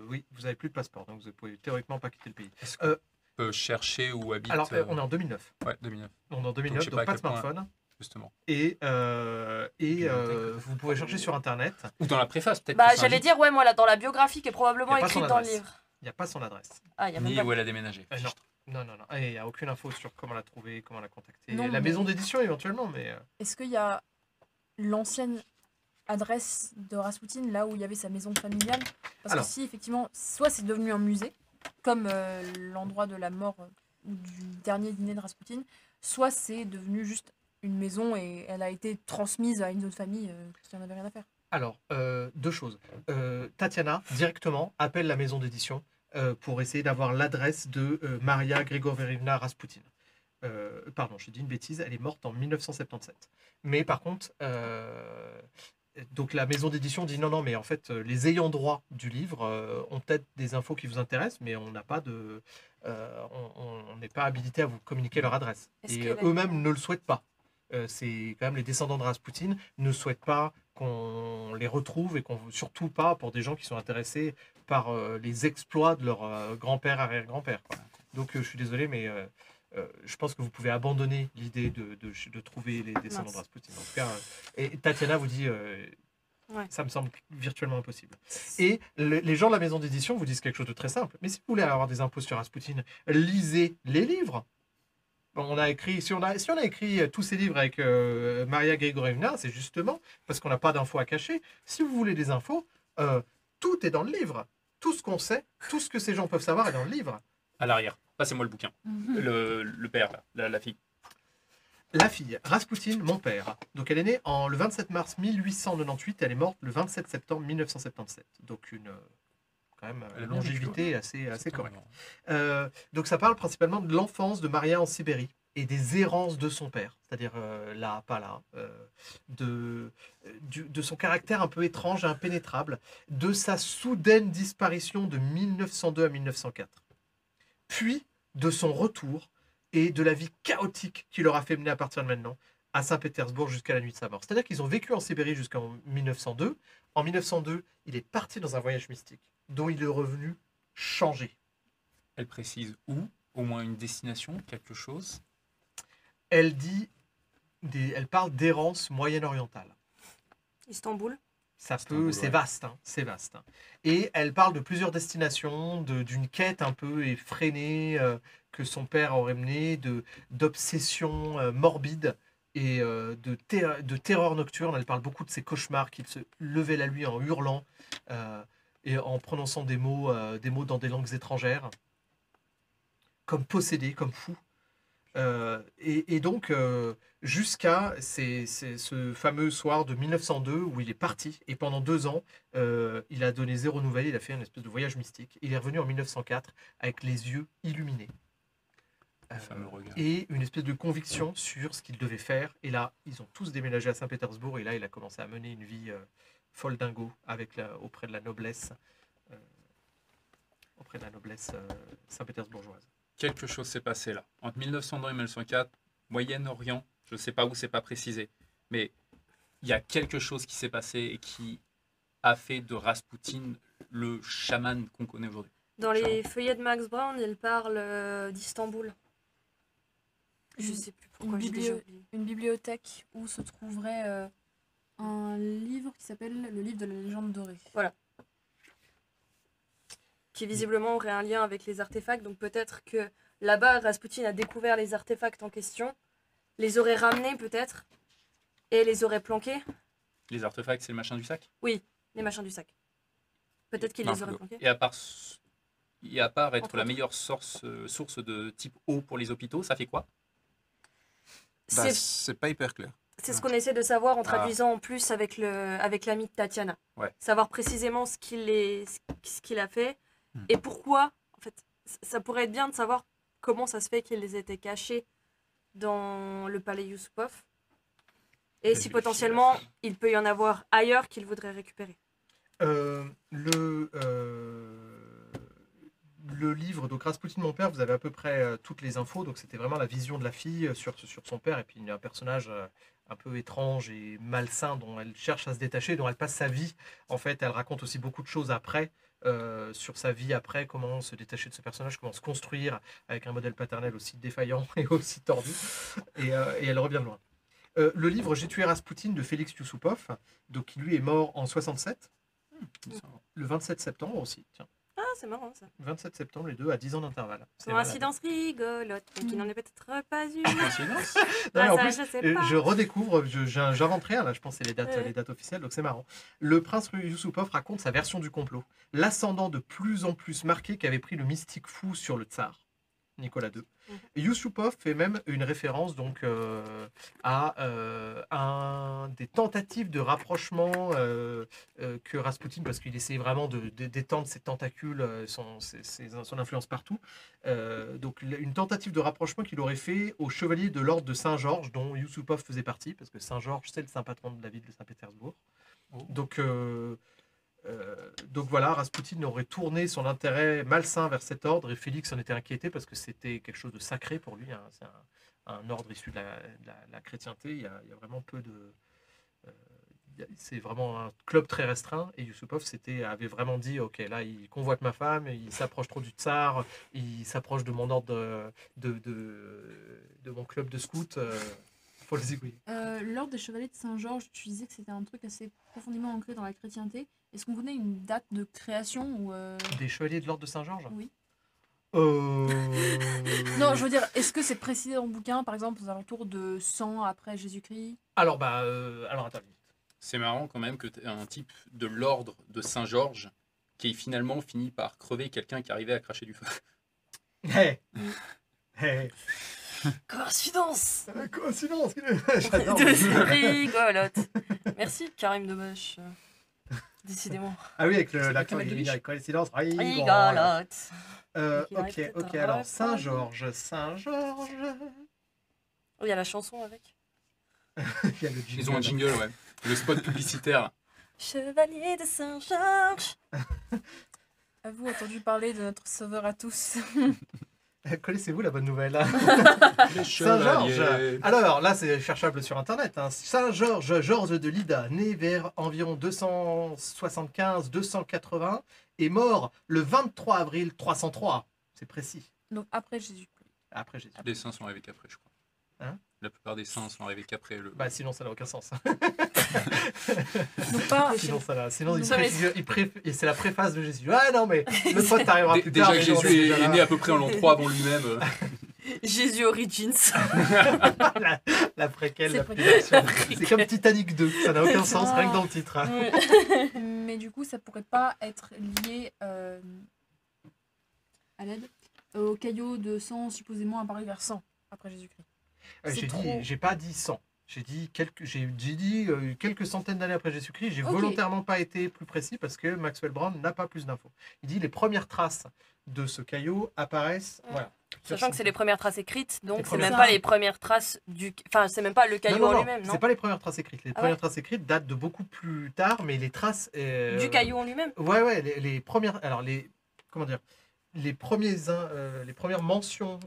Speaker 1: oui, vous n'avez plus de passeport, donc vous ne pouvez théoriquement pas quitter le pays.
Speaker 3: Est-ce qu'on peut chercher où habite...
Speaker 1: Alors, on est en 2009.
Speaker 3: Ouais, 2009,
Speaker 1: On est en 2009,
Speaker 3: je sais
Speaker 1: donc
Speaker 3: pas
Speaker 1: pas
Speaker 3: à
Speaker 1: de
Speaker 3: quel point-
Speaker 1: smartphone.
Speaker 3: justement.
Speaker 1: Et vous pouvez chercher sur Internet.
Speaker 3: Ou dans la préface, peut-être.
Speaker 4: Bah,
Speaker 3: que ça
Speaker 4: j'allais
Speaker 3: indique.
Speaker 4: dire, ouais, moi, là, dans la biographie qui est probablement
Speaker 1: Y a pas son
Speaker 4: écrite dans le
Speaker 1: adresse.
Speaker 4: livre.
Speaker 1: Il n'y a pas son adresse.
Speaker 4: Ah, il y a même
Speaker 3: Ni
Speaker 4: pas.
Speaker 3: où elle a déménagé.
Speaker 1: Non. Non. Et il n'y a aucune info sur comment la trouver, comment la contacter.
Speaker 2: Non,
Speaker 1: la
Speaker 2: mais-
Speaker 1: maison d'édition éventuellement, mais
Speaker 2: Est-ce qu'il y a l'ancienne adresse de Rasputin, là où il y avait sa maison familiale? Parce
Speaker 1: Alors.
Speaker 2: que si, effectivement, soit c'est devenu un musée, comme l'endroit de la mort ou du dernier dîner de Rasputin, soit c'est devenu juste une maison et elle a été transmise à une autre famille qui n'en avait rien à faire.
Speaker 1: alors, deux choses. Tatiana, directement, appelle la maison d'édition pour essayer d'avoir l'adresse de Maria Grigorievna Rasputin. Pardon, j'ai dit une bêtise, elle est morte en 1977. Mais par contre, donc la maison d'édition dit non, mais en fait, les ayants droit du livre ont peut-être des infos qui vous intéressent, mais on n'a pas de, on n'est pas habilité à vous communiquer leur adresse.
Speaker 4: Est-ce
Speaker 1: Et
Speaker 4: qu'elle a-
Speaker 1: eux-mêmes ne le souhaitent pas. C'est quand même les descendants de Rasputin ne souhaitent pas qu'on les retrouve et surtout pas pour des gens qui sont intéressés par les exploits de leur grand-père, arrière-grand-père, quoi. Donc je suis désolé, mais je pense que vous pouvez abandonner l'idée de trouver les descendants
Speaker 4: Mince.
Speaker 1: de Rasputin. En tout cas, et Tatiana vous dit,
Speaker 4: Ouais.
Speaker 1: ça me semble virtuellement impossible. Et les gens de la maison d'édition vous disent quelque chose de très simple. Mais si vous voulez avoir des infos sur Rasputin, lisez les livres. On a écrit, si on a écrit tous ces livres avec Maria Grigorievna, c'est justement parce qu'on n'a pas d'infos à cacher. Si vous voulez des infos, tout est dans le livre. Tout ce qu'on sait, tout ce que ces gens peuvent savoir est dans le livre.
Speaker 3: À l'arrière. Passez-moi le bouquin. Le père, là, la fille.
Speaker 1: La fille, Rasputin, mon père. Donc elle est née le 27 mars 1898, elle est morte le 27 septembre 1977. Donc quand même
Speaker 3: Elle a bien vécu,
Speaker 1: longévité assez
Speaker 3: C'est
Speaker 1: correcte.
Speaker 3: vraiment-
Speaker 1: Donc ça parle principalement de l'enfance de Maria en Sibérie et des errances de son père, c'est-à-dire là, pas là, de son caractère un peu étrange et impénétrable, de sa soudaine disparition de 1902 à 1904, puis de son retour et de la vie chaotique qui leur a fait mener à partir de maintenant à Saint-Pétersbourg jusqu'à la nuit de sa mort. C'est-à-dire qu'ils ont vécu en Sibérie jusqu'en 1902. En 1902, il est parti dans un voyage mystique dont il est revenu changé.
Speaker 3: Elle précise où, au moins une destination, quelque chose.
Speaker 1: Elle parle d'errance moyen-orientale.
Speaker 4: Istanbul.
Speaker 3: Istanbul,
Speaker 1: C'est
Speaker 3: ouais.
Speaker 1: vaste, hein, c'est vaste. Hein. Et elle parle de plusieurs destinations, d'une quête un peu effrénée que son père aurait menée, d'obsessions morbides et de terreur nocturne. Elle parle beaucoup de ses cauchemars, qu'il se levait la nuit en hurlant et en prononçant des mots dans des langues étrangères, comme possédé, comme fou. Et donc, jusqu'à ce fameux soir de 1902 où il est parti, et pendant 2 ans, il a donné zéro nouvelle, il a fait une espèce de voyage mystique. Il est revenu en 1904 avec les yeux illuminés.
Speaker 3: Le fameux regard.
Speaker 1: Et une espèce de conviction sur ce qu'il devait faire. Et là, ils ont tous déménagé à Saint-Pétersbourg, et là, il a commencé à mener une vie folle dingo auprès de la noblesse, saint-pétersbourgeoise.
Speaker 3: Quelque chose s'est passé là. Entre 1902 et 1904, Moyen-Orient, je ne sais pas où, c'est pas précisé, mais il y a quelque chose qui s'est passé et qui a fait de Rasputin le chaman qu'on connaît aujourd'hui.
Speaker 4: Dans les feuillets de Max Brown, il parle d'Istanbul. Je sais plus pourquoi j'ai déjà oublié.
Speaker 2: Une bibliothèque où se trouverait Un livre qui s'appelle Le livre de la légende dorée.
Speaker 4: Qui visiblement aurait un lien avec les artefacts. Donc peut-être que là-bas, Rasputin a découvert les artefacts en question, les aurait ramenés peut-être, et les aurait planqués.
Speaker 3: Les artefacts, c'est le machin du sac.
Speaker 4: Les machins du sac. Peut-être qu'il les aurait planqués.
Speaker 3: Et à part être
Speaker 4: Entre
Speaker 3: la
Speaker 4: autres.
Speaker 3: meilleure source de type eau pour les hôpitaux, ça fait quoi?
Speaker 5: Bah,
Speaker 4: C'est
Speaker 5: c'est pas hyper clair.
Speaker 4: ce qu'on essaie de savoir en
Speaker 3: Ah.
Speaker 4: traduisant en plus avec l'ami de Tatiana.
Speaker 3: Ouais.
Speaker 4: Savoir précisément ce qu'il a fait
Speaker 5: Hmm.
Speaker 4: et pourquoi. En fait, ça pourrait être bien de savoir comment ça se fait qu'ils étaient cachés dans le palais Yusupov. Et
Speaker 3: Mais
Speaker 4: si
Speaker 3: je-
Speaker 4: potentiellement il peut y en avoir ailleurs qu'il voudrait récupérer.
Speaker 1: Euh, le, le livre, donc Rasputin, mon père, vous avez à peu près toutes les infos. Donc c'était vraiment la vision de la fille sur son père. Et puis il y a un personnage un peu étrange et malsain dont elle cherche à se détacher, dont elle passe sa vie. En fait, elle raconte aussi beaucoup de choses après. Sur sa vie après, comment se détacher de ce personnage, comment se construire avec un modèle paternel aussi défaillant et aussi tordu. Et elle revient de loin. Le livre J'ai tué Rasputin de Félix Yusupov, donc qui lui est mort en 67, le 27 septembre aussi. Tiens,
Speaker 4: Ah, c'est marrant ça.
Speaker 1: 27 septembre, les deux à 10 ans d'intervalle. C'est malade.
Speaker 4: Coïncidence rigolote, mais qui n'en est peut-être pas une.
Speaker 3: Coïncidence?
Speaker 1: Non, mais
Speaker 4: Ah,
Speaker 1: en
Speaker 4: ça,
Speaker 1: plus,
Speaker 4: je sais pas.
Speaker 1: je redécouvre, j'invente rien là, je pense que c'est
Speaker 4: Ouais.
Speaker 1: les dates officielles, donc c'est marrant. Le prince Yusupov raconte sa version du complot. L'ascendant de plus en plus marqué qu'avait pris le mystique fou sur le tsar, Nicolas II.
Speaker 4: Mhm.
Speaker 1: Yusupov fait même une référence donc à des tentatives de rapprochement que Rasputin, parce qu'il essayait vraiment d'étendre ses tentacules, son influence partout. Donc une tentative de rapprochement qu'il aurait fait au chevalier de l'ordre de Saint-Georges, dont Yusupov faisait partie, parce que Saint-Georges, c'est le saint patron de la ville de Saint-Pétersbourg.
Speaker 3: Oh.
Speaker 1: Donc voilà, Rasputin aurait tourné son intérêt malsain vers cet ordre et Félix en était inquiété parce que c'était quelque chose de sacré pour lui. Hein. C'est un ordre issu de la chrétienté. Il y a vraiment peu de. C'est vraiment un club très restreint et Yusupov avait vraiment dit ok, là il convoite ma femme, il s'approche trop du tsar, il s'approche de mon ordre de mon club de scouts. Faut le zigouiller.
Speaker 2: L'ordre des chevaliers de Saint-Georges, tu disais que c'était un truc assez profondément ancré dans la chrétienté. Est-ce qu'on connaît une date de création ou
Speaker 1: Des chevaliers de l'ordre de Saint-Georges.
Speaker 2: Oui.
Speaker 1: Non,
Speaker 2: je veux dire, est-ce que c'est précisé dans le bouquin, par exemple, aux alentours de 100 après Jésus-Christ?
Speaker 1: Alors, alors attends.
Speaker 3: C'est marrant quand même que tu un type de l'ordre de Saint-Georges qui finalement finit par crever quelqu'un qui arrivait à cracher du feu.
Speaker 1: Hey. Hey.
Speaker 4: Coïncidence.
Speaker 1: Coïncidence. J'adore.
Speaker 4: Rigolote. Merci, Karim Debache. Décidément.
Speaker 1: Ah oui, avec
Speaker 4: C'est
Speaker 1: l'accent,
Speaker 4: pas
Speaker 1: il
Speaker 4: Cavalier.
Speaker 1: y a coïncidence.
Speaker 4: Rigolote.
Speaker 1: Ok, alors Saint-Georges.
Speaker 4: Oh, il y a la chanson avec.
Speaker 1: Il y a le jingle.
Speaker 3: Ils ont un jingle, ouais. Le spot publicitaire.
Speaker 4: Chevalier de Saint-Georges.
Speaker 2: Avez-vous entendu parler de notre sauveur à tous?
Speaker 1: Connaissez-vous la bonne nouvelle?
Speaker 3: Les
Speaker 1: Saint-Georges.
Speaker 3: chevaliers.
Speaker 1: Alors là, c'est cherchable sur internet. Hein. Saint-Georges, Georges de Lydda, né vers environ 275-280, est mort le 23 avril 303. C'est précis.
Speaker 2: Donc après Jésus-Christ.
Speaker 1: Après Jésus.
Speaker 3: Les saints sont arrivés qu'après, je crois.
Speaker 1: Hein?
Speaker 3: La plupart des saints sont arrivés qu'après le.
Speaker 1: Bah sinon ça n'a aucun sens.
Speaker 2: Donc pas.
Speaker 1: Sinon ça n'a. Sinon
Speaker 4: Ça, mais
Speaker 1: et c'est la préface de Jésus. Ah non mais le pote t'arrivera plus
Speaker 3: Déjà
Speaker 1: tard.
Speaker 3: que
Speaker 1: mais non,
Speaker 3: Jésus
Speaker 1: c'est
Speaker 3: est,
Speaker 1: déjà là.
Speaker 3: né à peu près en l'an 3 avant lui-même.
Speaker 4: Jésus Origins.
Speaker 1: La préquelle,
Speaker 2: C'est
Speaker 1: la
Speaker 2: préquelle.
Speaker 1: filiation. C'est comme Titanic 2. Ça n'a aucun sens rien que dans le titre. Hein.
Speaker 2: Mais du coup, ça pourrait pas être lié à l'aide au caillot de sang supposément apparu vers 100 après Jésus-Christ. C'est trop.
Speaker 1: J'ai pas dit 100. J'ai dit quelques centaines d'années après Jésus-Christ. J'ai
Speaker 2: Ok.
Speaker 1: volontairement pas été plus précis parce que Maxwell Brown n'a pas plus d'infos. Il dit les premières traces de ce caillot apparaissent.
Speaker 4: Ouais.
Speaker 1: Voilà.
Speaker 4: Sachant que c'est les premières traces écrites, donc c'est
Speaker 1: premières
Speaker 4: même
Speaker 2: traces.
Speaker 4: pas les premières traces du. Enfin, c'est même pas le caillou en lui-même, non
Speaker 1: c'est pas les premières traces écrites. Les
Speaker 4: Ah
Speaker 1: premières
Speaker 4: ouais.
Speaker 1: traces écrites datent de beaucoup plus tard, mais les traces.
Speaker 4: Du caillou en lui-même.
Speaker 1: Ouais, les premières. Alors, comment dire les premières mentions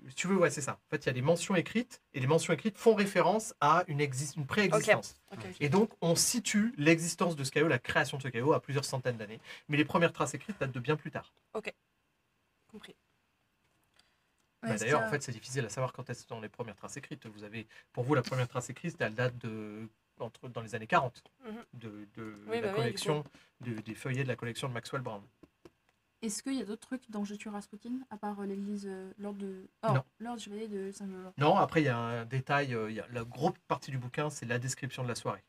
Speaker 1: si tu veux, ouais, c'est ça. En fait, il y a des mentions écrites, et les mentions écrites font référence à une préexistence.
Speaker 4: Ok, ok.
Speaker 1: Et donc, on situe l'existence de ce caillot, la création de ce caillot, à plusieurs centaines d'années. Mais les premières traces écrites datent de bien plus tard.
Speaker 4: Compris.
Speaker 1: Bah,
Speaker 2: est-ce
Speaker 1: d'ailleurs,
Speaker 2: qu'il y
Speaker 1: en
Speaker 2: a-
Speaker 1: fait, c'est difficile à savoir quand elles sont les premières traces écrites. Pour vous, la première trace écrite, elle date dans les années 40,
Speaker 4: Mhm.
Speaker 1: de
Speaker 4: Oui,
Speaker 1: la
Speaker 4: bah oui,
Speaker 1: collection, des feuillets de la collection de Maxwell Brown.
Speaker 2: Est-ce qu'il y a d'autres trucs dans Je tue Rasputin, à part l'église, l'ordre de...
Speaker 1: Non.
Speaker 2: L'ordre chevalier de Saint-Georges.
Speaker 1: Non, après, il y a un détail, la grosse partie du bouquin, c'est la description de la soirée.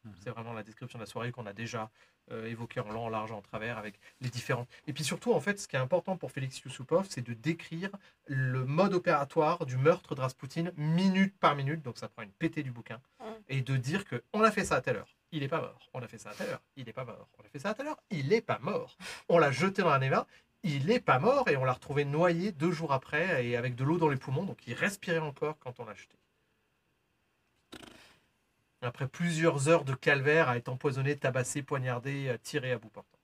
Speaker 6: Mhm.
Speaker 1: C'est vraiment la description de la soirée qu'on a déjà évoquée en long, en large, en travers, avec les différents... Et puis surtout, en fait, ce qui est important pour Félix Yusupov, c'est de décrire le mode opératoire du meurtre de Rasputin, minute par minute, donc ça prend une pétée du bouquin, et de dire que on a fait ça à telle heure, il n'est pas mort. On a fait ça à telle heure, il n'est pas mort. On a fait ça à telle heure, il n'est pas mort. On l'a jeté dans la Neva, il n'est pas mort, et on l'a retrouvé noyé 2 jours après, et avec de l'eau dans les poumons, donc il respirait encore quand on l'a jeté. Après plusieurs heures de calvaire à être empoisonné, tabassé, poignardé, tiré à bout portant.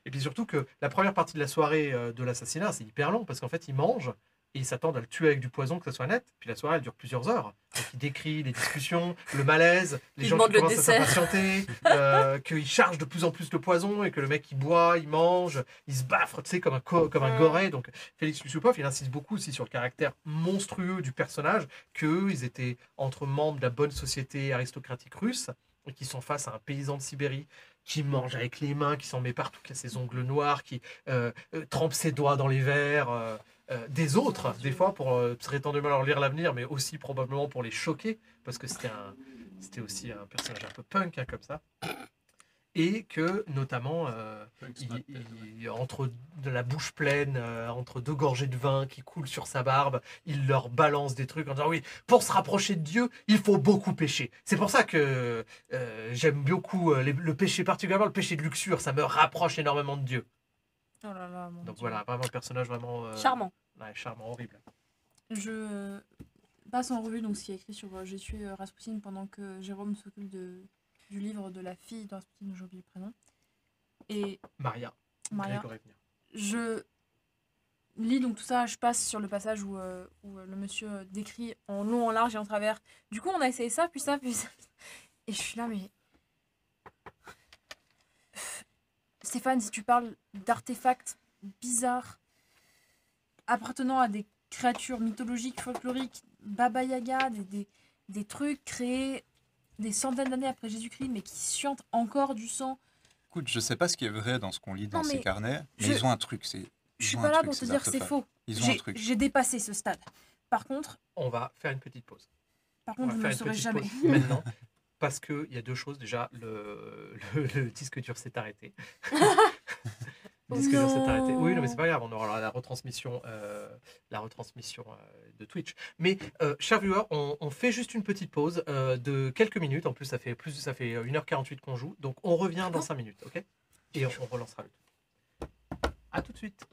Speaker 1: Et puis surtout que la première partie de la soirée de l'assassinat, c'est hyper long, parce qu'en fait, ils mangent, et ils s'attendent à le tuer avec du poison, que ça soit net. Puis la soirée, elle dure plusieurs heures. Donc il décrit les discussions, le malaise, les
Speaker 4: Il
Speaker 1: gens
Speaker 4: demande
Speaker 1: qui
Speaker 4: le
Speaker 1: commencent à
Speaker 4: dessert.
Speaker 1: s'impatienter, qu'ils chargent de plus en plus le poison, et que le mec, il boit, il mange, il se baffre, tu sais, comme un goret. Donc Félix Yusupov, il insiste beaucoup aussi sur le caractère monstrueux du personnage, qu'eux, ils étaient entre membres de la bonne société aristocratique russe, et qui sont face à un paysan de Sibérie, qui mange avec les mains, qui s'en met partout, qui a ses ongles noirs, qui trempe ses doigts dans les verres des autres, des fois pour prétendument leur lire l'avenir, mais aussi probablement pour les choquer, parce que c'était aussi un personnage un peu punk hein, comme ça. Et que notamment, entre de la bouche pleine, entre 2 gorgées de vin qui coulent sur sa barbe, il leur balance des trucs en disant oui, pour se rapprocher de Dieu, il faut beaucoup pécher. C'est pour ça que j'aime beaucoup le péché, particulièrement le péché de luxure, ça me rapproche énormément de Dieu.
Speaker 2: Oh là là, mon
Speaker 1: Donc
Speaker 2: Dieu.
Speaker 1: voilà, vraiment un personnage vraiment
Speaker 4: Charmant.
Speaker 1: ouais, charmant, horrible.
Speaker 2: Je passe en revue donc ce qui est écrit sur J'ai tué Rasputin pendant que Jérôme s'occupe du livre de la fille de Rasputin, dont j'ai oublié le prénom. Et
Speaker 1: Maria.
Speaker 2: Maria,
Speaker 1: Grégory Venir.
Speaker 2: je lis donc tout ça, je passe sur le passage où le monsieur décrit en long, en large et en travers. Du coup, on a essayé ça, puis ça, puis ça. Et je suis là, mais... Stéphane, si tu parles d'artefacts bizarres appartenant à des créatures mythologiques, folkloriques, Baba Yaga, des trucs créés des centaines d'années après Jésus-Christ, mais qui suintent encore du sang.
Speaker 5: Écoute, je sais pas ce qui est vrai dans ce qu'on lit dans
Speaker 2: Non,
Speaker 5: ces
Speaker 2: mais
Speaker 5: carnets, mais
Speaker 2: je-
Speaker 5: ils ont un truc.
Speaker 2: Je
Speaker 5: Ils
Speaker 2: suis
Speaker 5: ont
Speaker 2: pas
Speaker 5: un
Speaker 2: là
Speaker 5: truc,
Speaker 2: pour te
Speaker 5: ces
Speaker 2: dire que c'est
Speaker 5: artefacts.
Speaker 2: faux.
Speaker 5: Ils ont un truc.
Speaker 2: J'ai dépassé ce stade. Par contre,
Speaker 1: On va faire une petite pause.
Speaker 2: je ne le saurai jamais.
Speaker 1: pause maintenant. Parce qu'il y a 2 choses. Déjà, le disque dur s'est arrêté. Le disque dur s'est arrêté. Oui, non, mais c'est pas grave. On aura la retransmission de Twitch. Mais, chers viewers, on fait juste une petite pause de quelques minutes. En plus, ça fait 1h48 qu'on joue. Donc, on revient dans 5 minutes. OK ? Et on relancera le tout. À tout de suite.